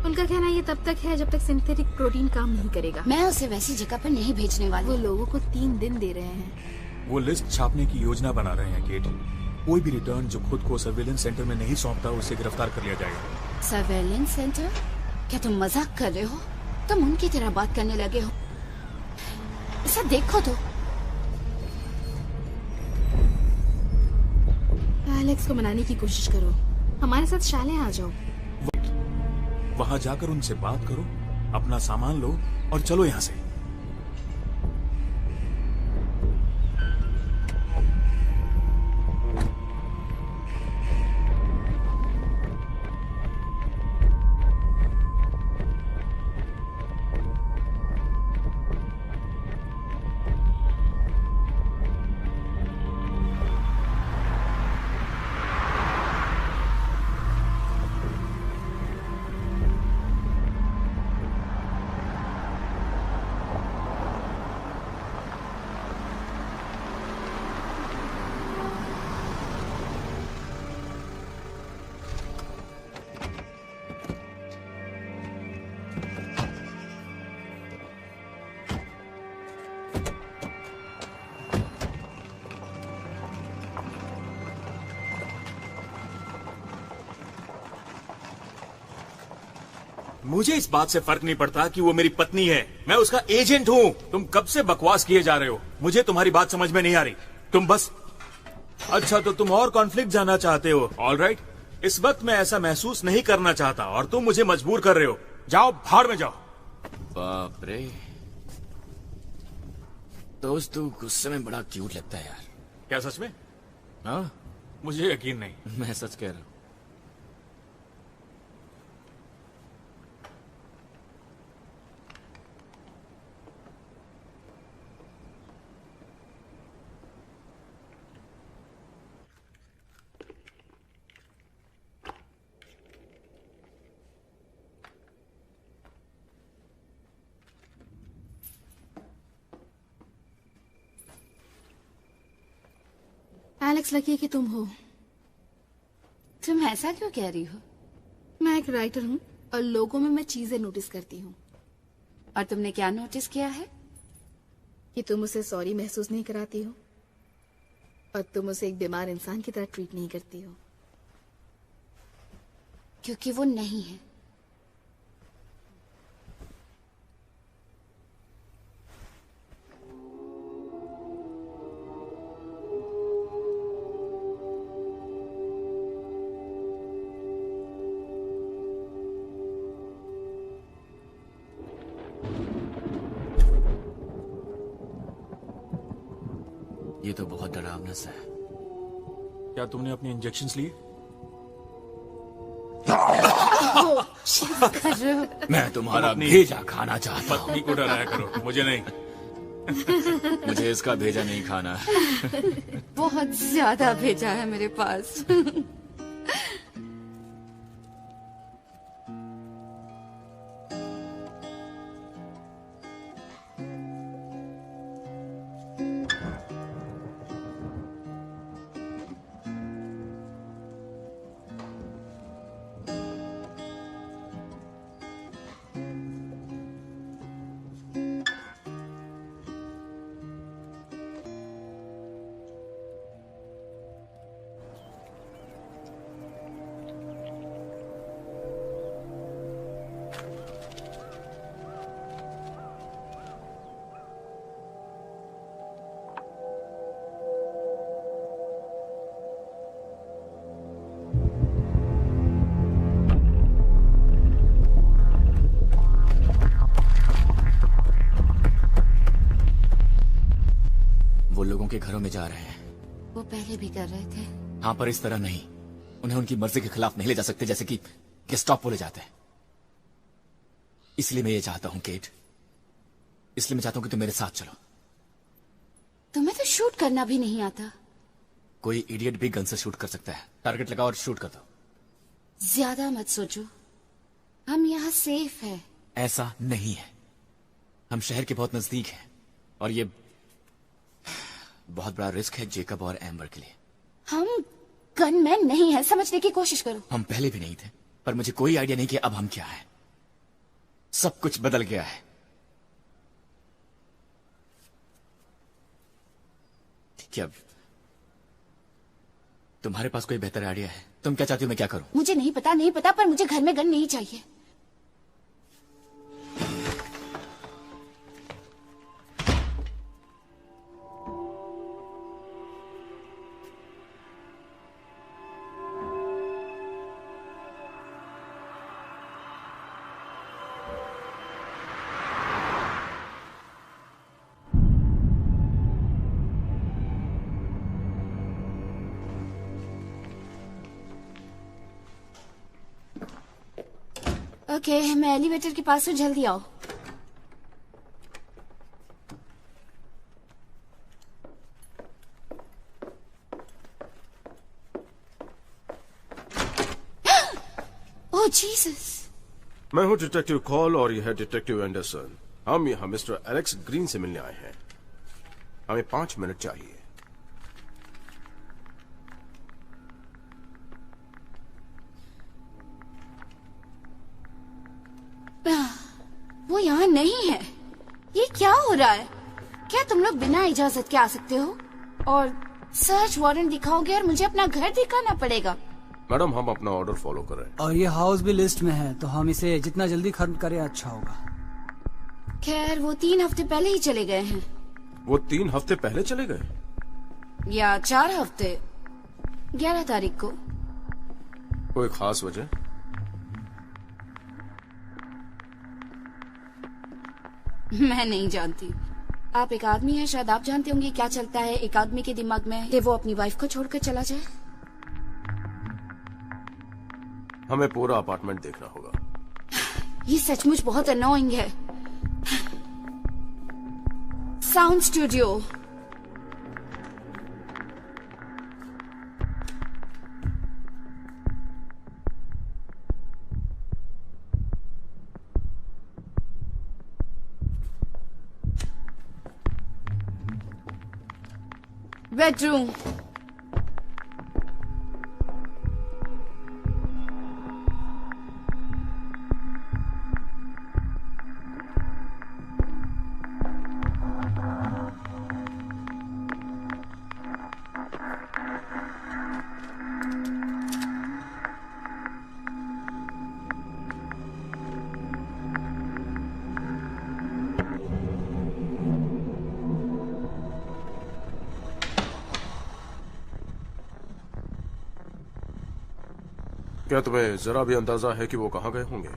उनका कहना ये तब तक है जब तक सिंथेटिक प्रोटीन काम नहीं करेगा।
मैं उसे वैसी जगह पर नहीं भेजने वाली।
वो लोगों को 3 दिन दे रहे हैं।
वो लिस्ट छापने की योजना बना रहे हैं केट। कोई भी रिटर्न जो खुद को सर्वेलेंस सेंटर में नहीं सौंपता उसे गिरफ्तार कर लिया जाएगा।
Surveillance centre? क्या तुम मजाक कर रहे हो? तुम उनकी तरह बात करने लगे हो। इसे देखो तो।
एलेक्स को मनाने की कोशिश करो। हमारे साथ शाले आ जाओ।
वहां जाकर उनसे बात करो, अपना सामान लो और चलो यहाँ से। मुझे इस बात से फर्क नहीं पड़ता कि वो मेरी पत्नी है। मैं उसका एजेंट हूँ। तुम कब से बकवास किए जा रहे हो? मुझे तुम्हारी बात समझ में नहीं आ रही। तुम बस अच्छा तो तुम और कॉन्फ्लिक्ट जानना चाहते हो। ऑलराइट, इस वक्त मैं ऐसा महसूस नहीं करना चाहता और तुम मुझे मजबूर कर रहे हो। जाओ, भाड़ में जाओ।
बाप रे, दोस्त तू गुस्से में बड़ा क्यूट लगता है यार।
क्या सच में?
हाँ,
मुझे यकीन नहीं।
मैं सच कह रहा हूँ।
एलेक्स, लकी कि तुम हो।
तुम ऐसा क्यों कह रही हो?
मैं एक राइटर हूँ और लोगों में मैं चीजें नोटिस करती हूँ।
और तुमने क्या नोटिस किया है?
कि तुम उसे सॉरी महसूस नहीं कराती हो और तुम उसे एक बीमार इंसान की तरह ट्रीट नहीं करती हो।
क्योंकि वो नहीं है।
ये तो बहुत डरावना सा है।
क्या तुमने अपने इंजेक्शंस लिए?
मैं तुम्हारा भेजा खाना चाहता हूँ।
पत्नी को डराया करो, मुझे नहीं।
मुझे इसका भेजा नहीं खाना।
बहुत ज्यादा भेजा है मेरे पास।
लोगों के घरों में जा रहे हैं।
वो पहले भी कर रहे थे।
हाँ, पर इस तरह नहीं। उन्हें उनकी मर्जी के खिलाफ नहीं ले जा सकते, जैसे कि गेस्टापो ले जाते हैं। इसलिए मैं ये चाहता हूं केट, इसलिए मैं चाहता हूं कि तुम मेरे साथ चलो।
तुम्हें तो शूट करना भी नहीं आता।
कोई इडियट भी गन से शूट कर सकता है। टारगेट लगाओ और शूट कर दो।
ज्यादा मत सोचो, हम यहाँ सेफ है।
ऐसा नहीं है, हम शहर के बहुत नजदीक हैं और ये बहुत बड़ा रिस्क है जेकब और एम्बर के लिए।
हम गनमैन नहीं है, समझने की कोशिश करो।
हम पहले भी नहीं थे, पर मुझे कोई आइडिया नहीं कि अब हम क्या है। सब कुछ बदल गया है। ठीक है, अब तुम्हारे पास कोई बेहतर आइडिया है? तुम क्या चाहती हो मैं क्या करूं?
मुझे नहीं पता, पर मुझे घर में गन नहीं चाहिए। ओके, मैं एलिवेटर के पास हूँ, जल्दी आओ। ओह जीसस।
मैं हूँ डिटेक्टिव कॉल और यह है डिटेक्टिव एंडरसन। हम यहाँ मिस्टर एलेक्स ग्रीन से मिलने आए हैं। हमें 5 मिनट चाहिए।
वो यहाँ नहीं है। ये क्या हो रहा है? क्या तुम लोग बिना इजाजत के आ सकते हो और सर्च वारंट दिखाओगे और मुझे अपना घर दिखाना पड़ेगा?
मैडम, हम अपना ऑर्डर फॉलो कर रहे हैं।
और ये हाउस भी लिस्ट में है, तो हम इसे जितना जल्दी खत्म करें अच्छा होगा।
खैर, वो 3 हफ्ते पहले ही चले गए हैं।
वो 3 हफ्ते पहले चले गए?
या 4 हफ्ते, 11 तारीख को।
कोई खास वजह?
मैं नहीं जानती। आप एक आदमी हैं, शायद आप जानते होंगे क्या चलता है एक आदमी के दिमाग में कि वो अपनी वाइफ को छोड़कर चला जाए।
हमें पूरा अपार्टमेंट देखना होगा।
ये सचमुच बहुत अनोइंग है। Sound studio. बेडरूम।
क्या तुम्हें जरा भी अंदाजा है कि वो कहां गए होंगे?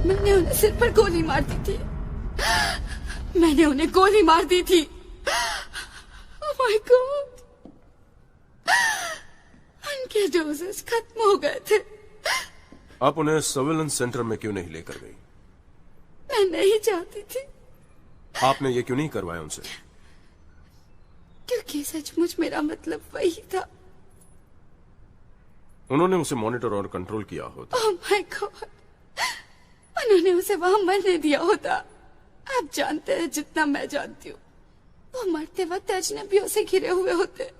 मैंने उन्हें सिर पर गोली मार दी थी। मैंने उन्हें गोली मार दी थी। ओह माय गॉड, उनके डोजेस खत्म हो गए थे।
आप उन्हें सर्विलेंस सेंटर में क्यों नहीं लेकर गई?
मैं नहीं चाहती थी।
आपने ये क्यों नहीं करवाया उनसे?
क्योंकि सचमुच मेरा मतलब वही था।
उन्होंने उसे मॉनिटर और कंट्रोल किया होता।
ओह माय गॉड, उन्होंने उसे वहां मरने दिया होता। आप जानते हैं जितना मैं जानती हूँ, वो मरते वक्त अजनबियों से घिरे हुए होते।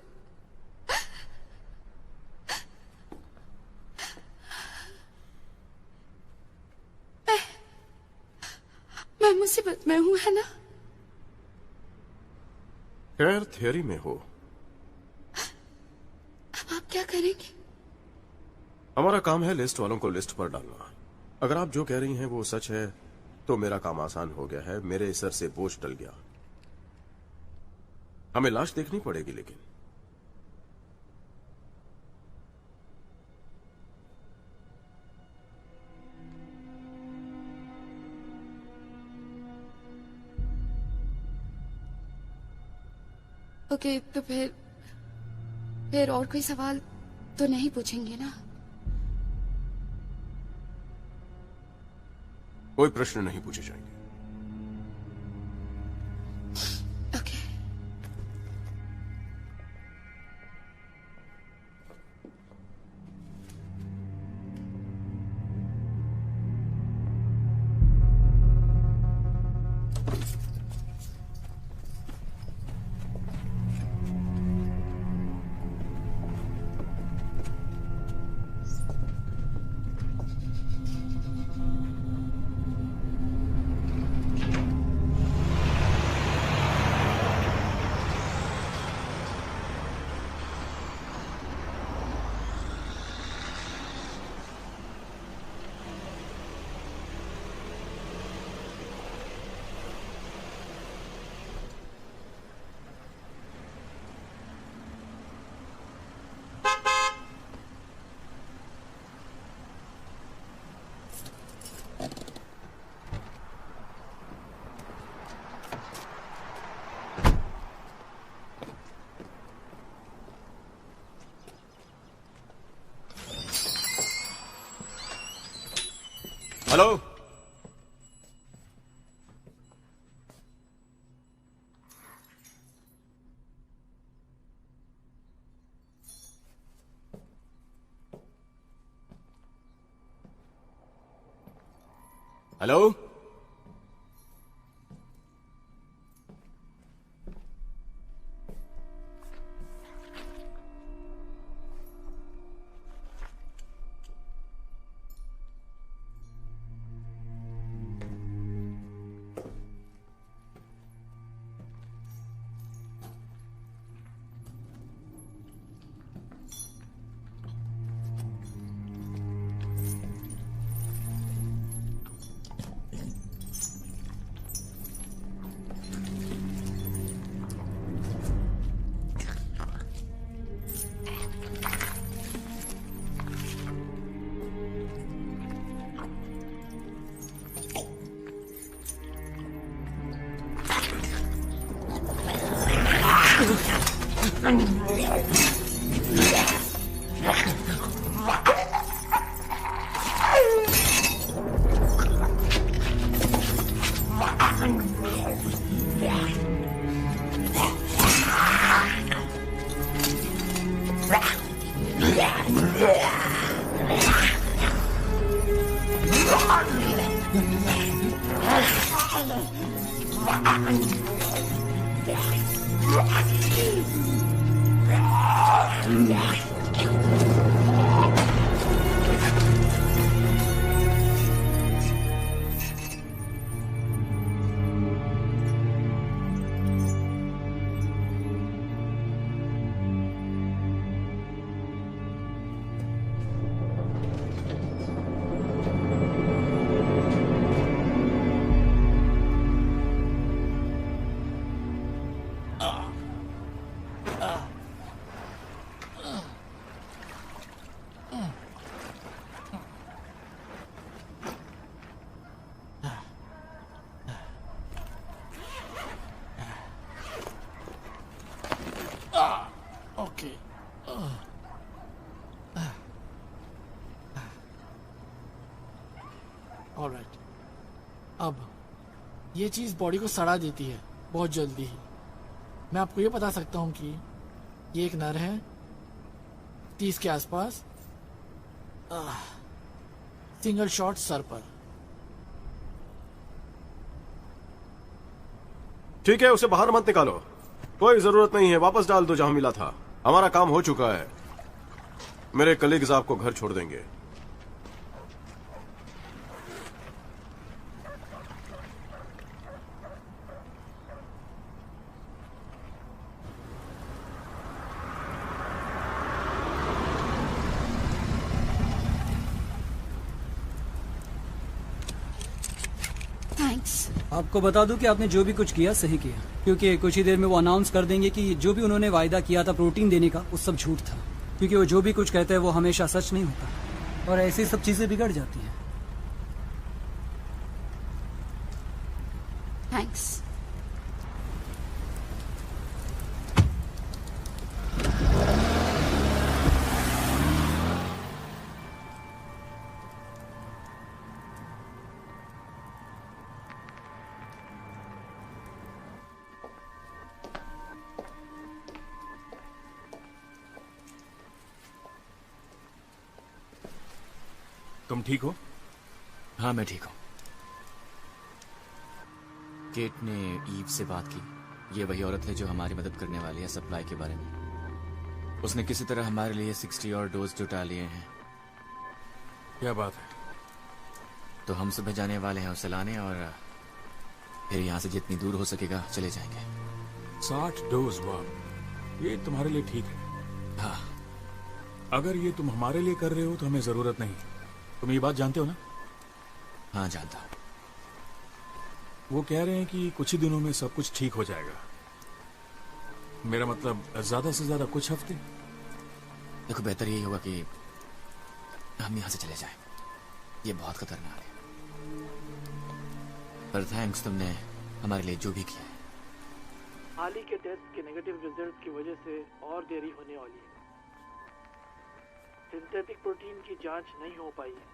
मैं मुसीबत में हूँ, है ना?
खैर, थियरी में हो।
अब आप क्या करेंगे?
हमारा काम है लिस्ट वालों को लिस्ट पर डालना। अगर आप जो कह रही हैं वो सच है तो मेरा काम आसान हो गया है। मेरे सर से बोझ टल गया। हमें लाश देखनी पड़ेगी, लेकिन
ओके, तो फिर और कोई सवाल तो नहीं पूछेंगे ना?
कोई प्रश्न नहीं पूछे जाएंगे।
Okay.
Hello, hello,
okay. Alright, अब ये चीज बॉडी को सड़ा देती है बहुत जल्दी ही। मैं आपको ये बता सकता हूँ कि ये एक नर है 30 के आसपास, सिंगल शॉट सर पर।
ठीक है, उसे बाहर मत निकालो, कोई जरूरत नहीं है, वापस डाल दो जहां मिला था। हमारा काम हो चुका है, मेरे कलीग्स आपको घर छोड़ देंगे।
आपको बता दूं कि आपने जो भी कुछ किया सही किया, क्योंकि कुछ ही देर में वो अनाउंस कर देंगे कि जो भी उन्होंने वायदा किया था प्रोटीन देने का वो सब झूठ था, क्योंकि वो जो भी कुछ कहते हैं वो हमेशा सच नहीं होता और ऐसी सब चीजें बिगड़ जाती हैं।
थैंक्स।
तुम ठीक हो?
हाँ, मैं ठीक हूँ। केट ने ईव से बात की। ये वही औरत है जो हमारी मदद करने वाली है सप्लाई के बारे में। उसने किसी तरह हमारे लिए 60 और डोज जुटा लिए हैं।
क्या बात है?
तो हम सुबह जाने वाले हैं उसे लाने, और फिर यहाँ से जितनी दूर हो सकेगा चले जाएंगे।
60 डोज? वाह, ये तुम्हारे लिए ठीक है।
हाँ।
अगर ये तुम हमारे लिए कर रहे हो तो हमें जरूरत नहीं। तुम ये बात जानते हो ना?
हाँ, जानता हूँ।
वो कह रहे हैं कि कुछ ही दिनों में सब कुछ ठीक हो जाएगा। मेरा मतलब ज्यादा से ज्यादा कुछ हफ्ते।
देखो, बेहतर यही होगा कि हम यहाँ से चले जाएं। ये बहुत खतरनाक है। पर थैंक्स, तुमने हमारे लिए जो भी किया है।
हाल ही के टेस्ट के नेगेटिव रिजल्ट की वजह से और देरी होने वाली है। सिंथेटिक प्रोटीन की जांच नहीं हो पाई है।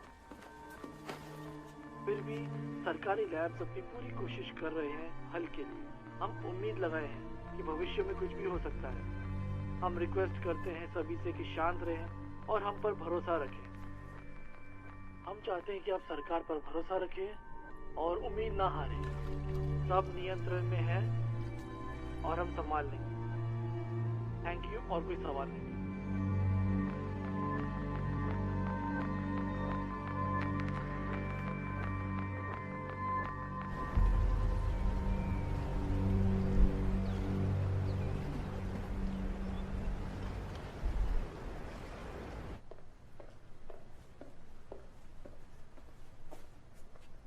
फिर भी सरकारी लैब्स अपनी पूरी कोशिश कर रहे हैं हल के लिए। हम उम्मीद लगाए हैं कि भविष्य में कुछ भी हो सकता है। हम रिक्वेस्ट करते हैं सभी से कि शांत रहें और हम पर भरोसा रखें। हम चाहते हैं कि आप सरकार पर भरोसा रखें और उम्मीद ना हारें। सब नियंत्रण में है और हम संभाल लेंगे। Thank you. और कोई सवाल नहीं?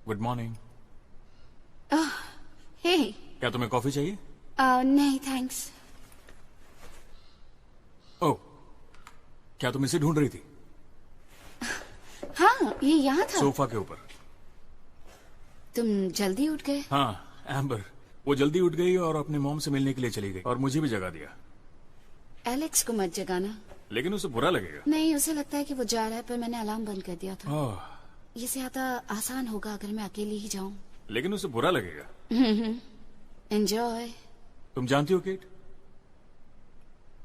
Good morning.
हे,
क्या तुम्हें कॉफी चाहिए?
नहीं थैंक्स।
ओह, क्या तुम इसे ढूंढ रही थी?
हाँ, ये यहाँ था।
सोफा के ऊपर।
तुम जल्दी उठ गए?
हाँ, एम्बर वो जल्दी उठ गई और अपने मॉम से मिलने के लिए चली गई और मुझे भी जगा दिया।
एलेक्स को मत जगाना।
लेकिन उसे बुरा लगेगा।
नहीं, उसे लगता है कि वो जा रहा है, पर मैंने अलार्म बंद कर दिया था।
ओह,
ये ज्यादा आसान होगा अगर मैं अकेली ही जाऊं।
लेकिन उसे बुरा लगेगा।
एंजॉय।
तुम जानती हो केट,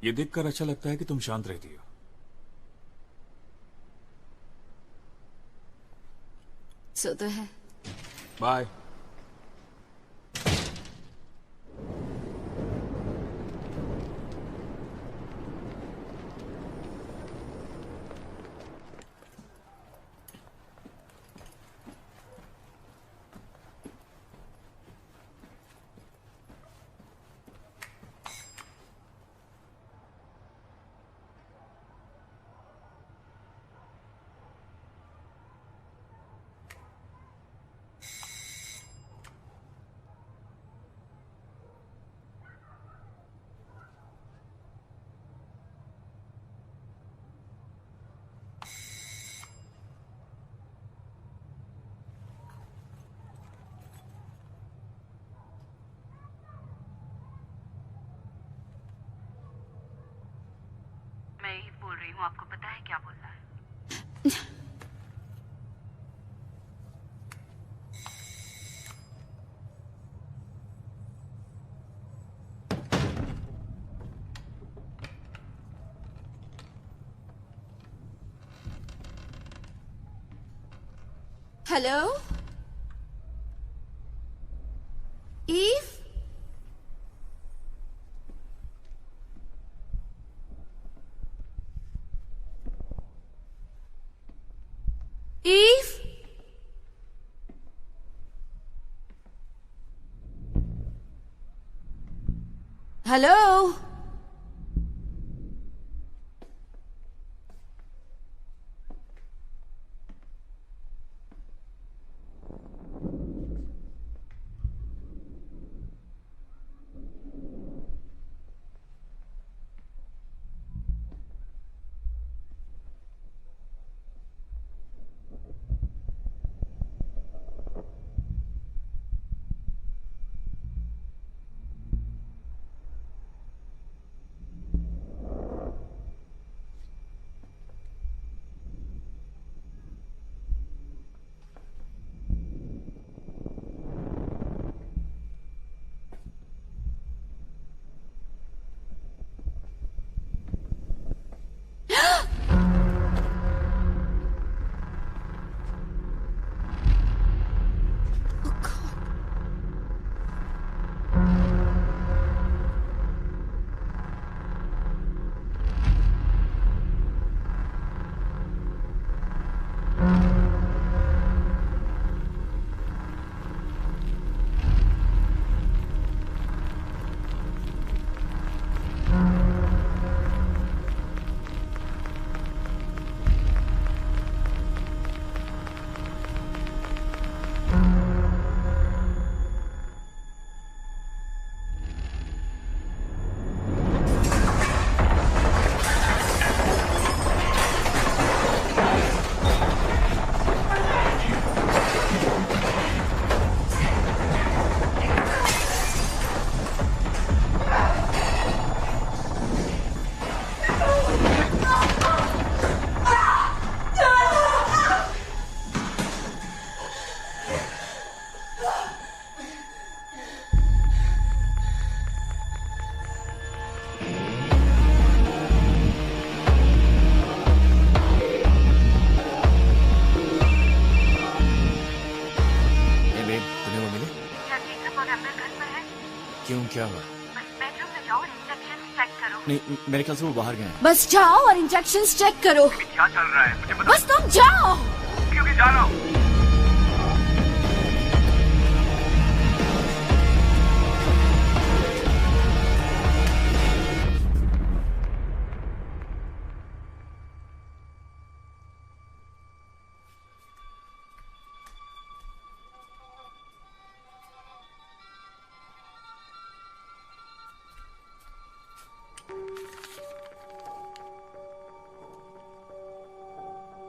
ये देखकर अच्छा लगता है कि तुम शांत रहती हो।
सो तो है।
बाय।
मैं ही बोल रही हूँ, आपको पता है क्या बोलना है?
Hello Eve. Eve, hello.
क्या हुआ?
बस बेडरूम में जाओ और इंजेक्शन चेक करो।
नहीं, मेरे ख्याल से वो बाहर गए हैं।
बस जाओ और इंजेक्शन चेक करो।
क्या चल रहा है मुझे बताओ।
बस तुम जाओ।
क्योंकि जा रहा हूँ।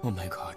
Oh my God.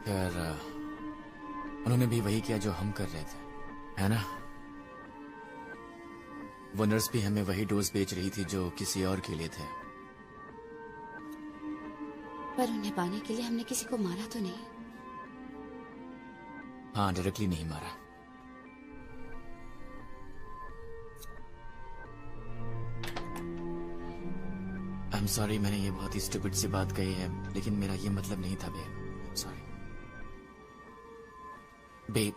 यार, उन्होंने भी वही किया जो हम कर रहे थे, है ना? वो नर्स भी हमें वही डोज बेच रही थी जो किसी और के लिए थे।
पर उन्हें पाने के लिए हमने किसी को मारा तो नहीं?
हाँ, डायरेक्टली नहीं मारा। आई एम सॉरी, मैंने ये बहुत ही स्टूपिड सी बात कही है, लेकिन मेरा ये मतलब नहीं था बेब। Sorry babe.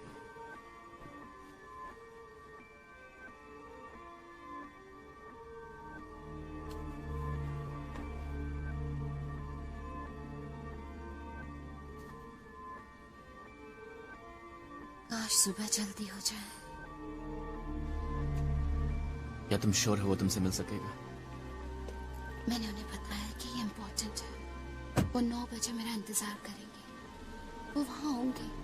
काश सुबह जल्दी हो जाए।
क्या तुम श्योर हो वो तुमसे मिल सकेगा?
मैंने उन्हें बताया कि ये इम्पोर्टेंट है। वो 9 बजे मेरा इंतजार करेंगे। वो वहां होंगे।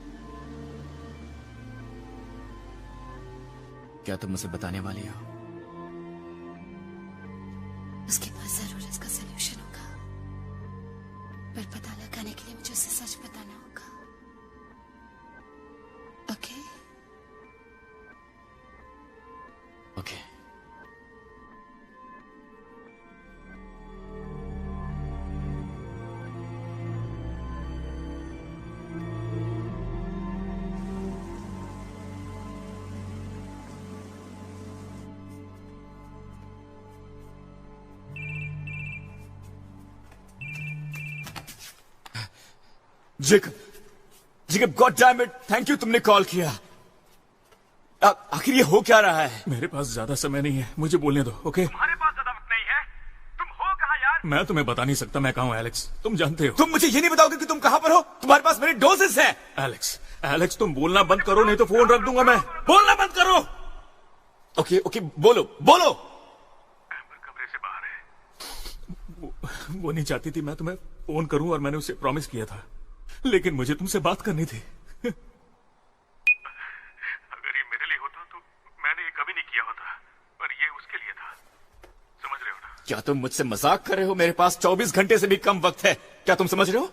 क्या तुम मुझे बताने वाली हो?
उसके पास जरूर इसका सलूशन होगा, पर पता लगाने के लिए मुझे उसे सच बताना होगा। Okay?
Okay. Jacob, god damn it, thank you तुमने कॉल किया। आखिर ये हो क्या रहा है?
मेरे पास ज्यादा समय नहीं है, मुझे बोलने दो, ओके?
तुम्हारे पास ज्यादा वक्त नहीं है। तुम हो कहाँ यार?
मैं तुम्हें बता नहीं सकता मैं कहाँ हूँ एलेक्स, तुम जानते हो।
तुम मुझे ये नहीं बताओगे कि तुम कहाँ पर हो? तुम्हारे पास मेरे डोजेस हैं।
एलेक्स तुम बोलना बंद करो, नहीं तो फोन रख दूंगा मैं। बोलना बंद करो।
ओके, बोलो।
एम्बर कमरे से बाहर है।
वो नहीं चाहती थी मैं तुम्हें फोन करूं, और मैंने उसे प्रॉमिस किया था, लेकिन मुझे तुमसे बात करनी थी।
अगर ये मेरे लिए होता तो मैंने ये कभी नहीं किया होता, पर ये उसके लिए था। समझ रहे हो ना?
क्या तुम मुझसे मजाक कर रहे हो? मेरे पास 24 घंटे से भी कम वक्त है। क्या तुम समझ रहे हो?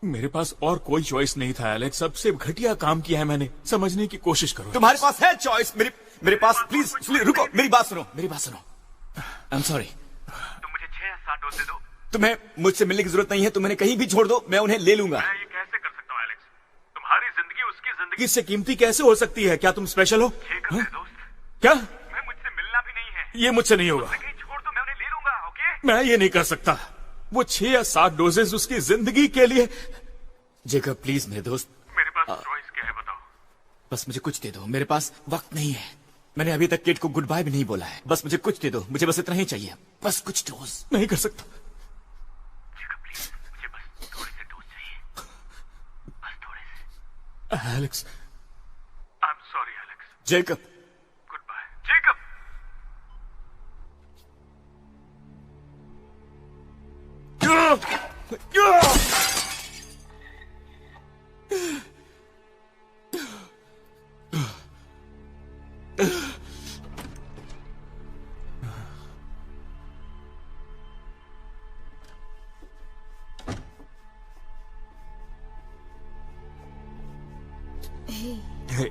मेरे पास और कोई चॉइस नहीं था एलेक्स, सबसे घटिया काम किया है मैंने। समझने की कोशिश करो।
तुम्हारे पास है चॉइस। मेरे पास, प्लीज रुको, मेरी बात सुनो। आई एम सॉरी।
तुम मुझे 6 या 7 डोज दे दो।
तुम्हें मुझसे मिलने की जरूरत नहीं है। तुम उन्हें कहीं भी छोड़ दो, मैं उन्हें ले लूंगा।
मैं ये कैसे कर सकता हूँ एलेक्स? तुम्हारी जिंदगी उसकी जिंदगी
इससे कीमती कैसे हो सकती है? क्या तुम स्पेशल हो?
दोस्त।
क्या?
मैं मुझसे मिलना भी नहीं है।
ये मुझसे नहीं होगा।
कहीं छोड़ दो, मैं उन्हें ले लूंगा। ओके?
मैं ये नहीं कर सकता। वो 6 या 7 डोजेस उसकी जिंदगी के लिए।
जेकब प्लीज मेरे दोस्त।
मेरे पास चॉइस क्या है बताओ?
बस मुझे कुछ दे दो, मेरे पास वक्त नहीं है। मैंने अभी तक किड को गुड बाय भी नहीं बोला है। बस मुझे कुछ दे दो, मुझे बस इतना ही चाहिए, बस कुछ डोज। नहीं कर सकता।
मुझे बस थोड़े से डोज चाहिए, बस थोड़े से।
Alex,
I am sorry Alex.
Jacob,
goodbye Jacob.
Hey.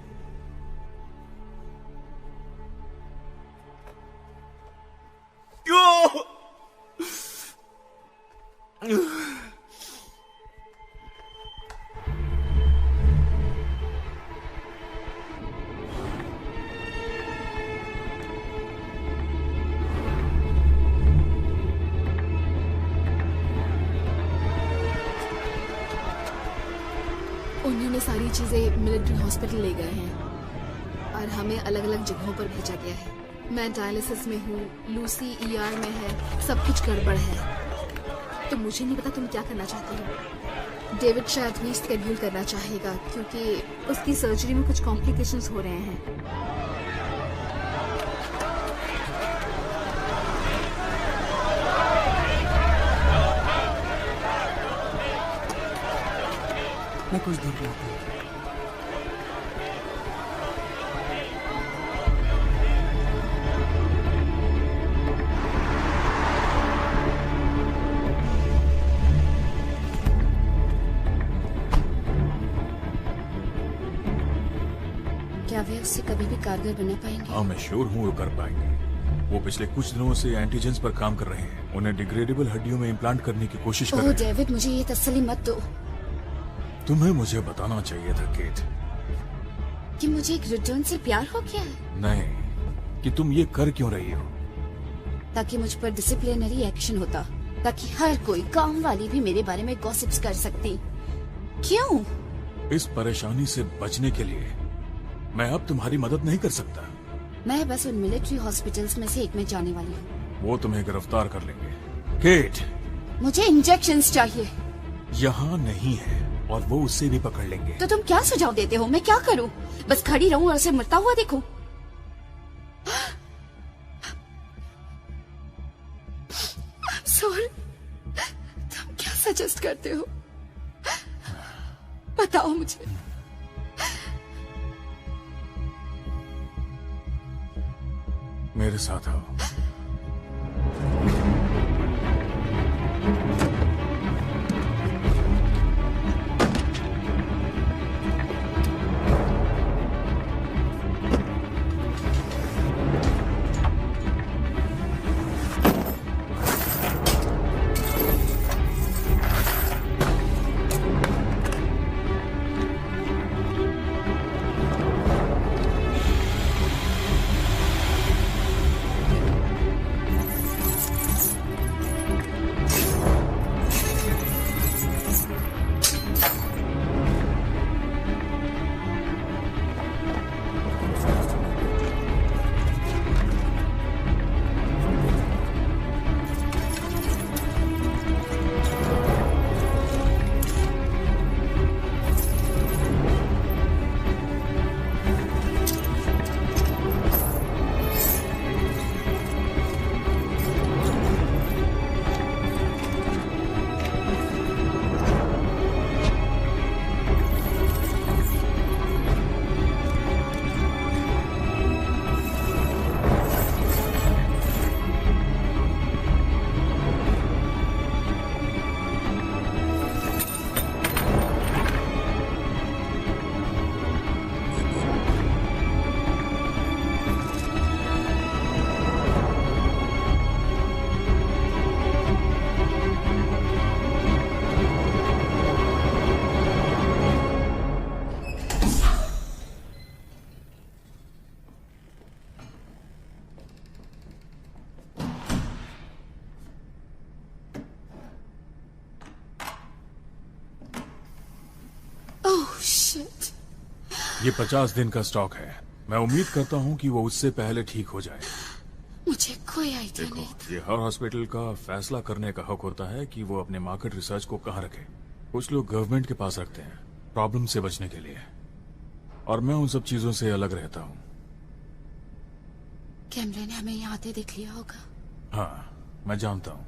उन्होंने सारी चीजें मिलिट्री हॉस्पिटल ले गए हैं और हमें अलग अलग जगहों पर भेजा गया है। मैं डायलिसिस में हूँ, लूसी ER में है, सब कुछ गड़बड़ है। तो मुझे नहीं पता तुम क्या करना चाहते हो। डेविड शायद रीस्केड्यूल करना चाहेगा क्योंकि उसकी सर्जरी में कुछ कॉम्प्लिकेशंस हो रहे हैं।
मैं कुछ देर में आता हूँ।
क्या वे उससे कभी भी कारगर बना पाएंगे?
हाँ, मैं श्योर हूँ वो कर पाएंगे। वो पिछले कुछ दिनों से एंटीजेंस पर काम कर रहे हैं। उन्हें डिग्रेडेबल हड्डियों में इम्प्लांट करने की कोशिश कर रहे हैं।
डेविड, मुझे ये तसल्ली मत दो।
तुम्हें मुझे बताना चाहिए था केट
कि मुझे एक रिटर्न से प्यार हो गया है।
नहीं, कि तुम ये कर क्यों रही हो।
ताकि मुझ पर डिसिप्लिनरी एक्शन होता, ताकि हर कोई, गांव वाली भी मेरे बारे में गॉसिप्स कर सकती। क्यों?
इस परेशानी से बचने के लिए मैं अब तुम्हारी मदद नहीं कर सकता।
मैं बस उन मिलिट्री हॉस्पिटल्स में से एक में जाने वाली हूँ।
वो तुम्हें गिरफ्तार कर लेंगे। केट,
मुझे इंजेक्शंस चाहिए।
यहाँ नहीं है और वो उससे भी पकड़ लेंगे।
तो तुम क्या सुझाव देते हो? मैं क्या करूं? बस खड़ी रहूं और उसे मरता हुआ देखूं? सॉरी, तुम क्या सजेस्ट करते हो? बताओ मुझे।
मेरे साथ आओ।
Oh shit.
ये 50 दिन का स्टॉक है। मैं उम्मीद करता हूँ कि वो उससे पहले ठीक हो जाए।
मुझे कोई आइडिया
देखो,
नहीं था।
ये हर हॉस्पिटल का फैसला करने का हक होता है कि वो अपने मार्केट रिसर्च को कहाँ रखे। कुछ लोग गवर्नमेंट के पास रखते हैं प्रॉब्लम से बचने के लिए, और मैं उन सब चीजों से अलग रहता हूँ।
कैमरे ने हमें यहाँ आते देख लिया होगा।
हाँ, मैं जानता हूँ।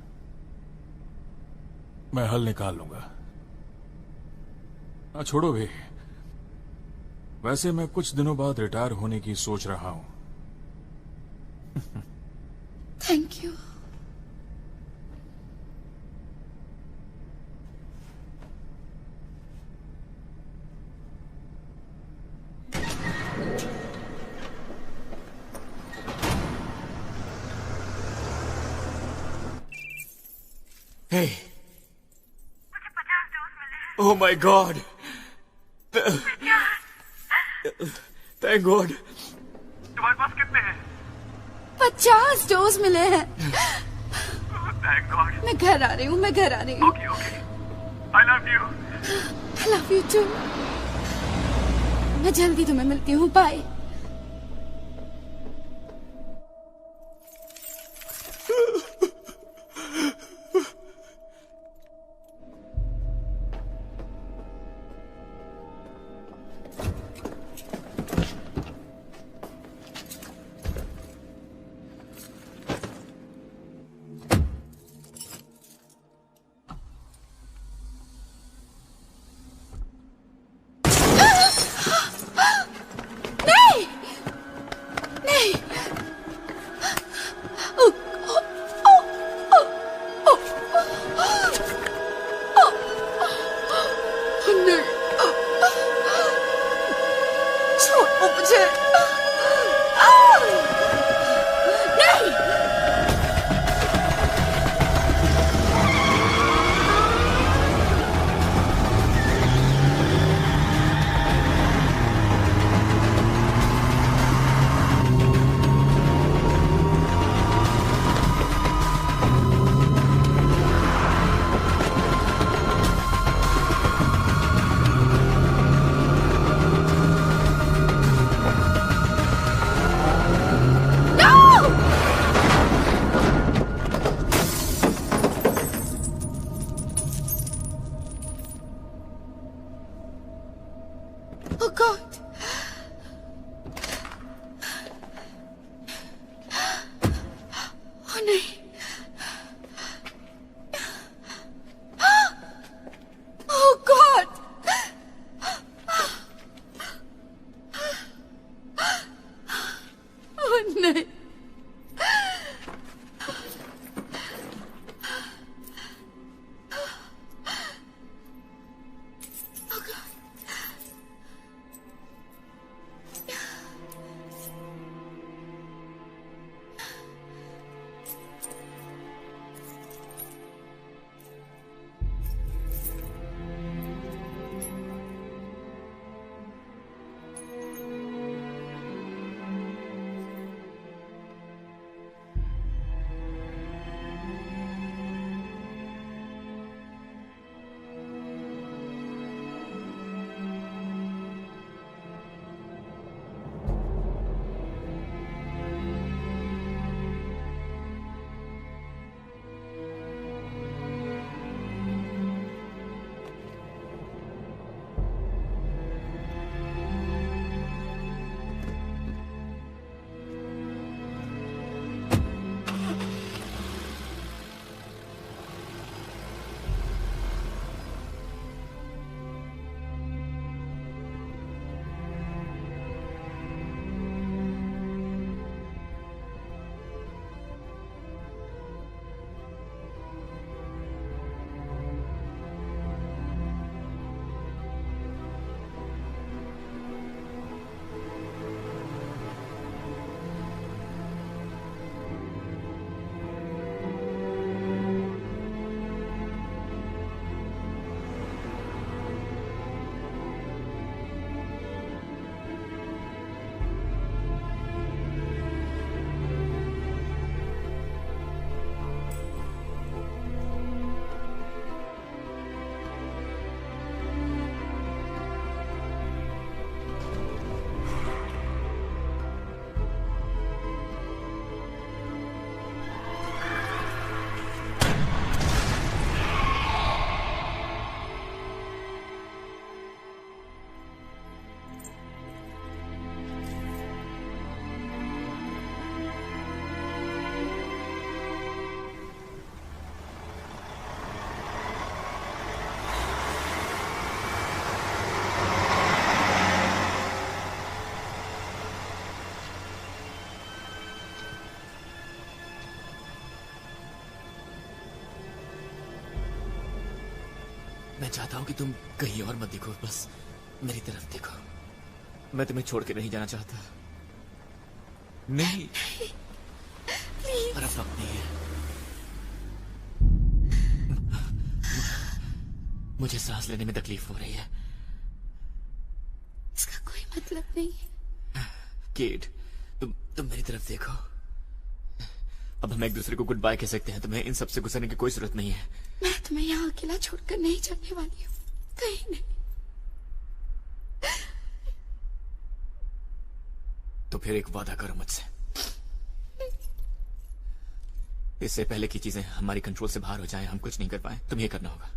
मैं हल निकाल लूंगा। छोड़ो भी, वैसे मैं कुछ दिनों बाद रिटायर होने की सोच रहा हूँ।
Thank you.
Hey. Oh my God. Thank God.
तुम्हारे पास कितने हैं?
50 डोज मिले हैं।
Thank God.
मैं घर आ रही हूँ, मैं घर आ रही हूँ।
Okay, okay. I love you.
I love you too. मैं जल्दी तुम्हें मिलती हूँ। बाय।
चाहता हूँ कि तुम कहीं और मत देखो, बस मेरी तरफ देखो। मैं तुम्हें छोड़ के नहीं जाना चाहता। नहीं, पर अब वक्त नहीं है। मुझे सांस लेने में तकलीफ हो रही है।
इसका कोई मतलब नहीं है।
केट, तुम मेरी तरफ देखो। अब हम एक दूसरे को गुड बाय कह सकते हैं। तुम्हें इन सब से गुजरने की कोई जरूरत नहीं है।
मैं तुम्हें यहाँ अकेला छोड़कर नहीं जाने वाली हूँ, कहीं नहीं।
तो फिर एक वादा करो मुझसे। इससे पहले की चीजें हमारी कंट्रोल से बाहर हो जाएं, हम कुछ नहीं कर पाए, तुम्हें करना होगा।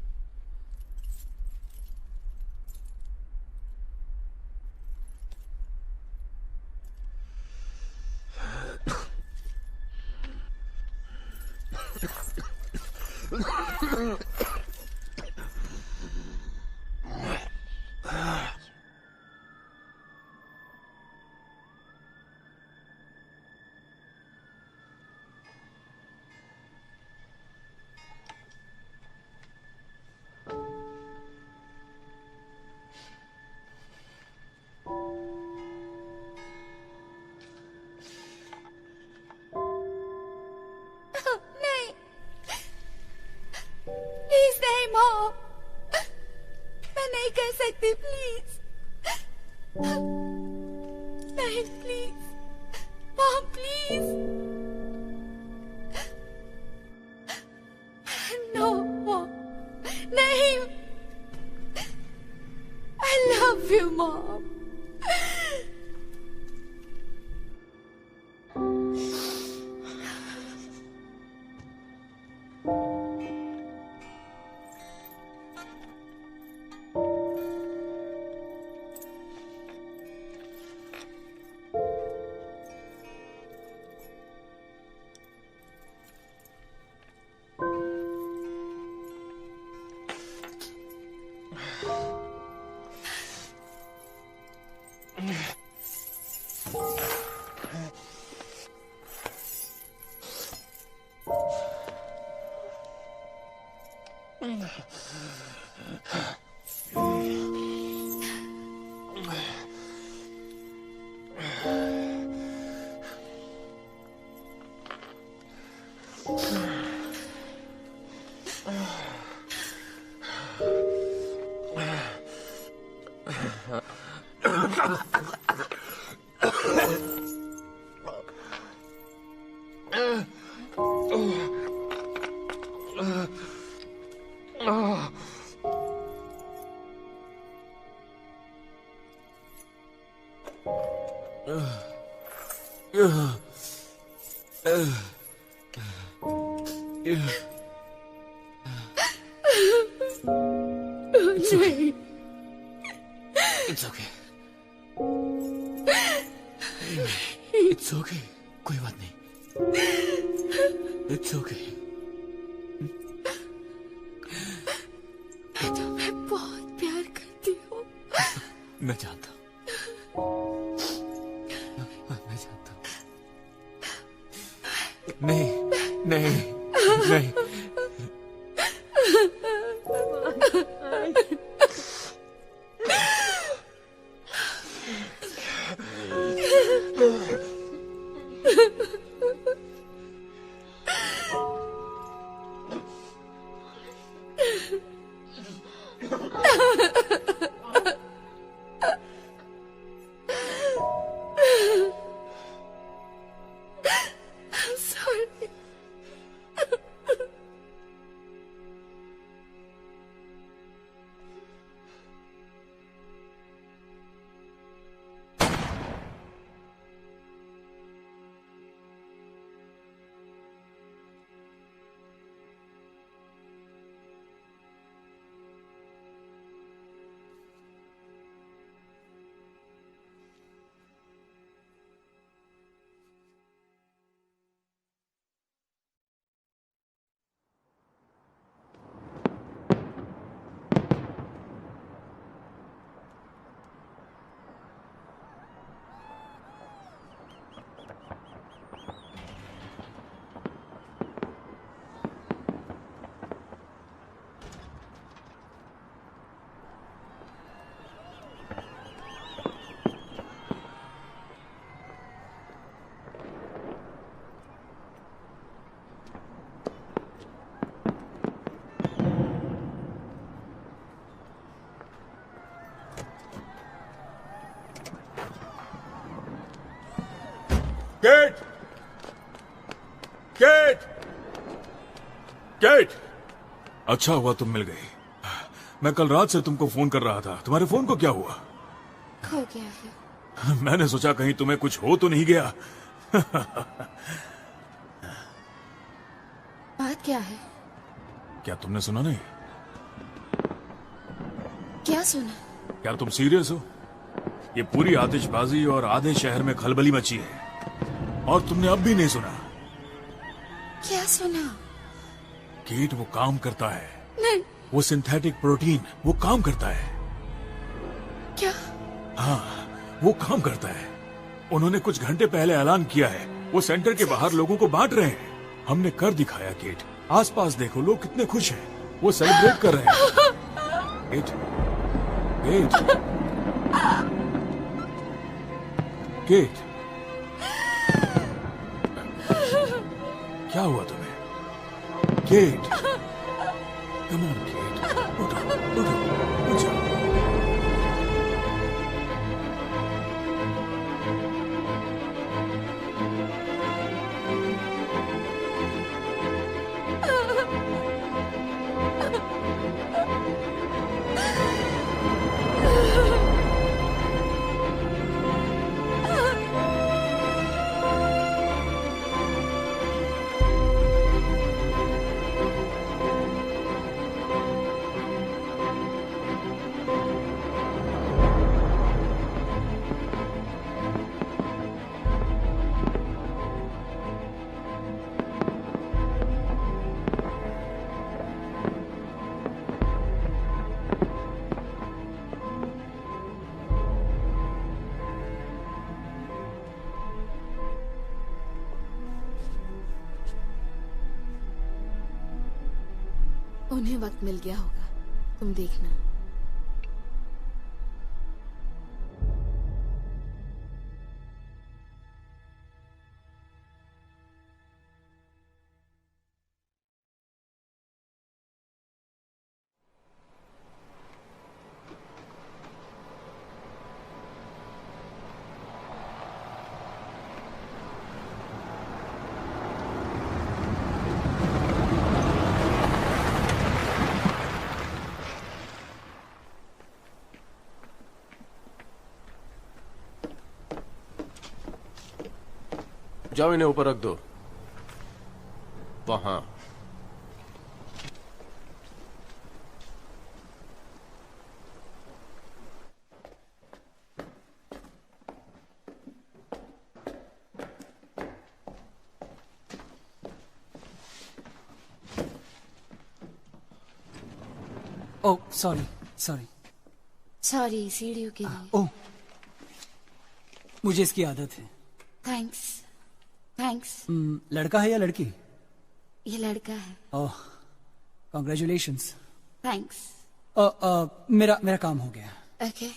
केट! केट! केट! अच्छा हुआ तुम मिल गई। मैं कल रात से तुमको फोन कर रहा था। तुम्हारे फोन को क्या हुआ?
खो गया है।
मैंने सोचा कहीं तुम्हें कुछ हो तो नहीं गया।
बात क्या है?
क्या तुमने सुना नहीं?
क्या सुना?
क्या तुम सीरियस हो? ये पूरी आतिशबाजी और आधे शहर में खलबली मची है और तुमने अब भी नहीं सुना?
क्या सुना?
केट वो काम करता है।
नहीं।
वो सिंथेटिक प्रोटीन वो काम करता है।
क्या?
हाँ, वो काम करता है। उन्होंने कुछ घंटे पहले ऐलान किया है। वो सेंटर के बाहर लोगों को बांट रहे हैं। हमने कर दिखाया केट। आसपास देखो, लोग कितने खुश हैं। वो सेलिब्रेट कर रहे हैं। केट, केट, केट, क्या हुआ तुम्हें? केट, कम ऑन केट, उठो, उठ जाओ।
उन्हें वक्त मिल गया होगा, तुम देखना।
जाओ, इन्हें ऊपर रख दो। वहां।
ओह सॉरी सॉरी
सॉरी, सीढ़ियों के लिए।
ओह, मुझे इसकी आदत है।
Thanks thanks.
लड़का है या लड़की?
ये लड़का है।
ओह, कॉन्ग्रेचुलेशंस।
थैंक्स।
मेरा काम हो गया।
ओके।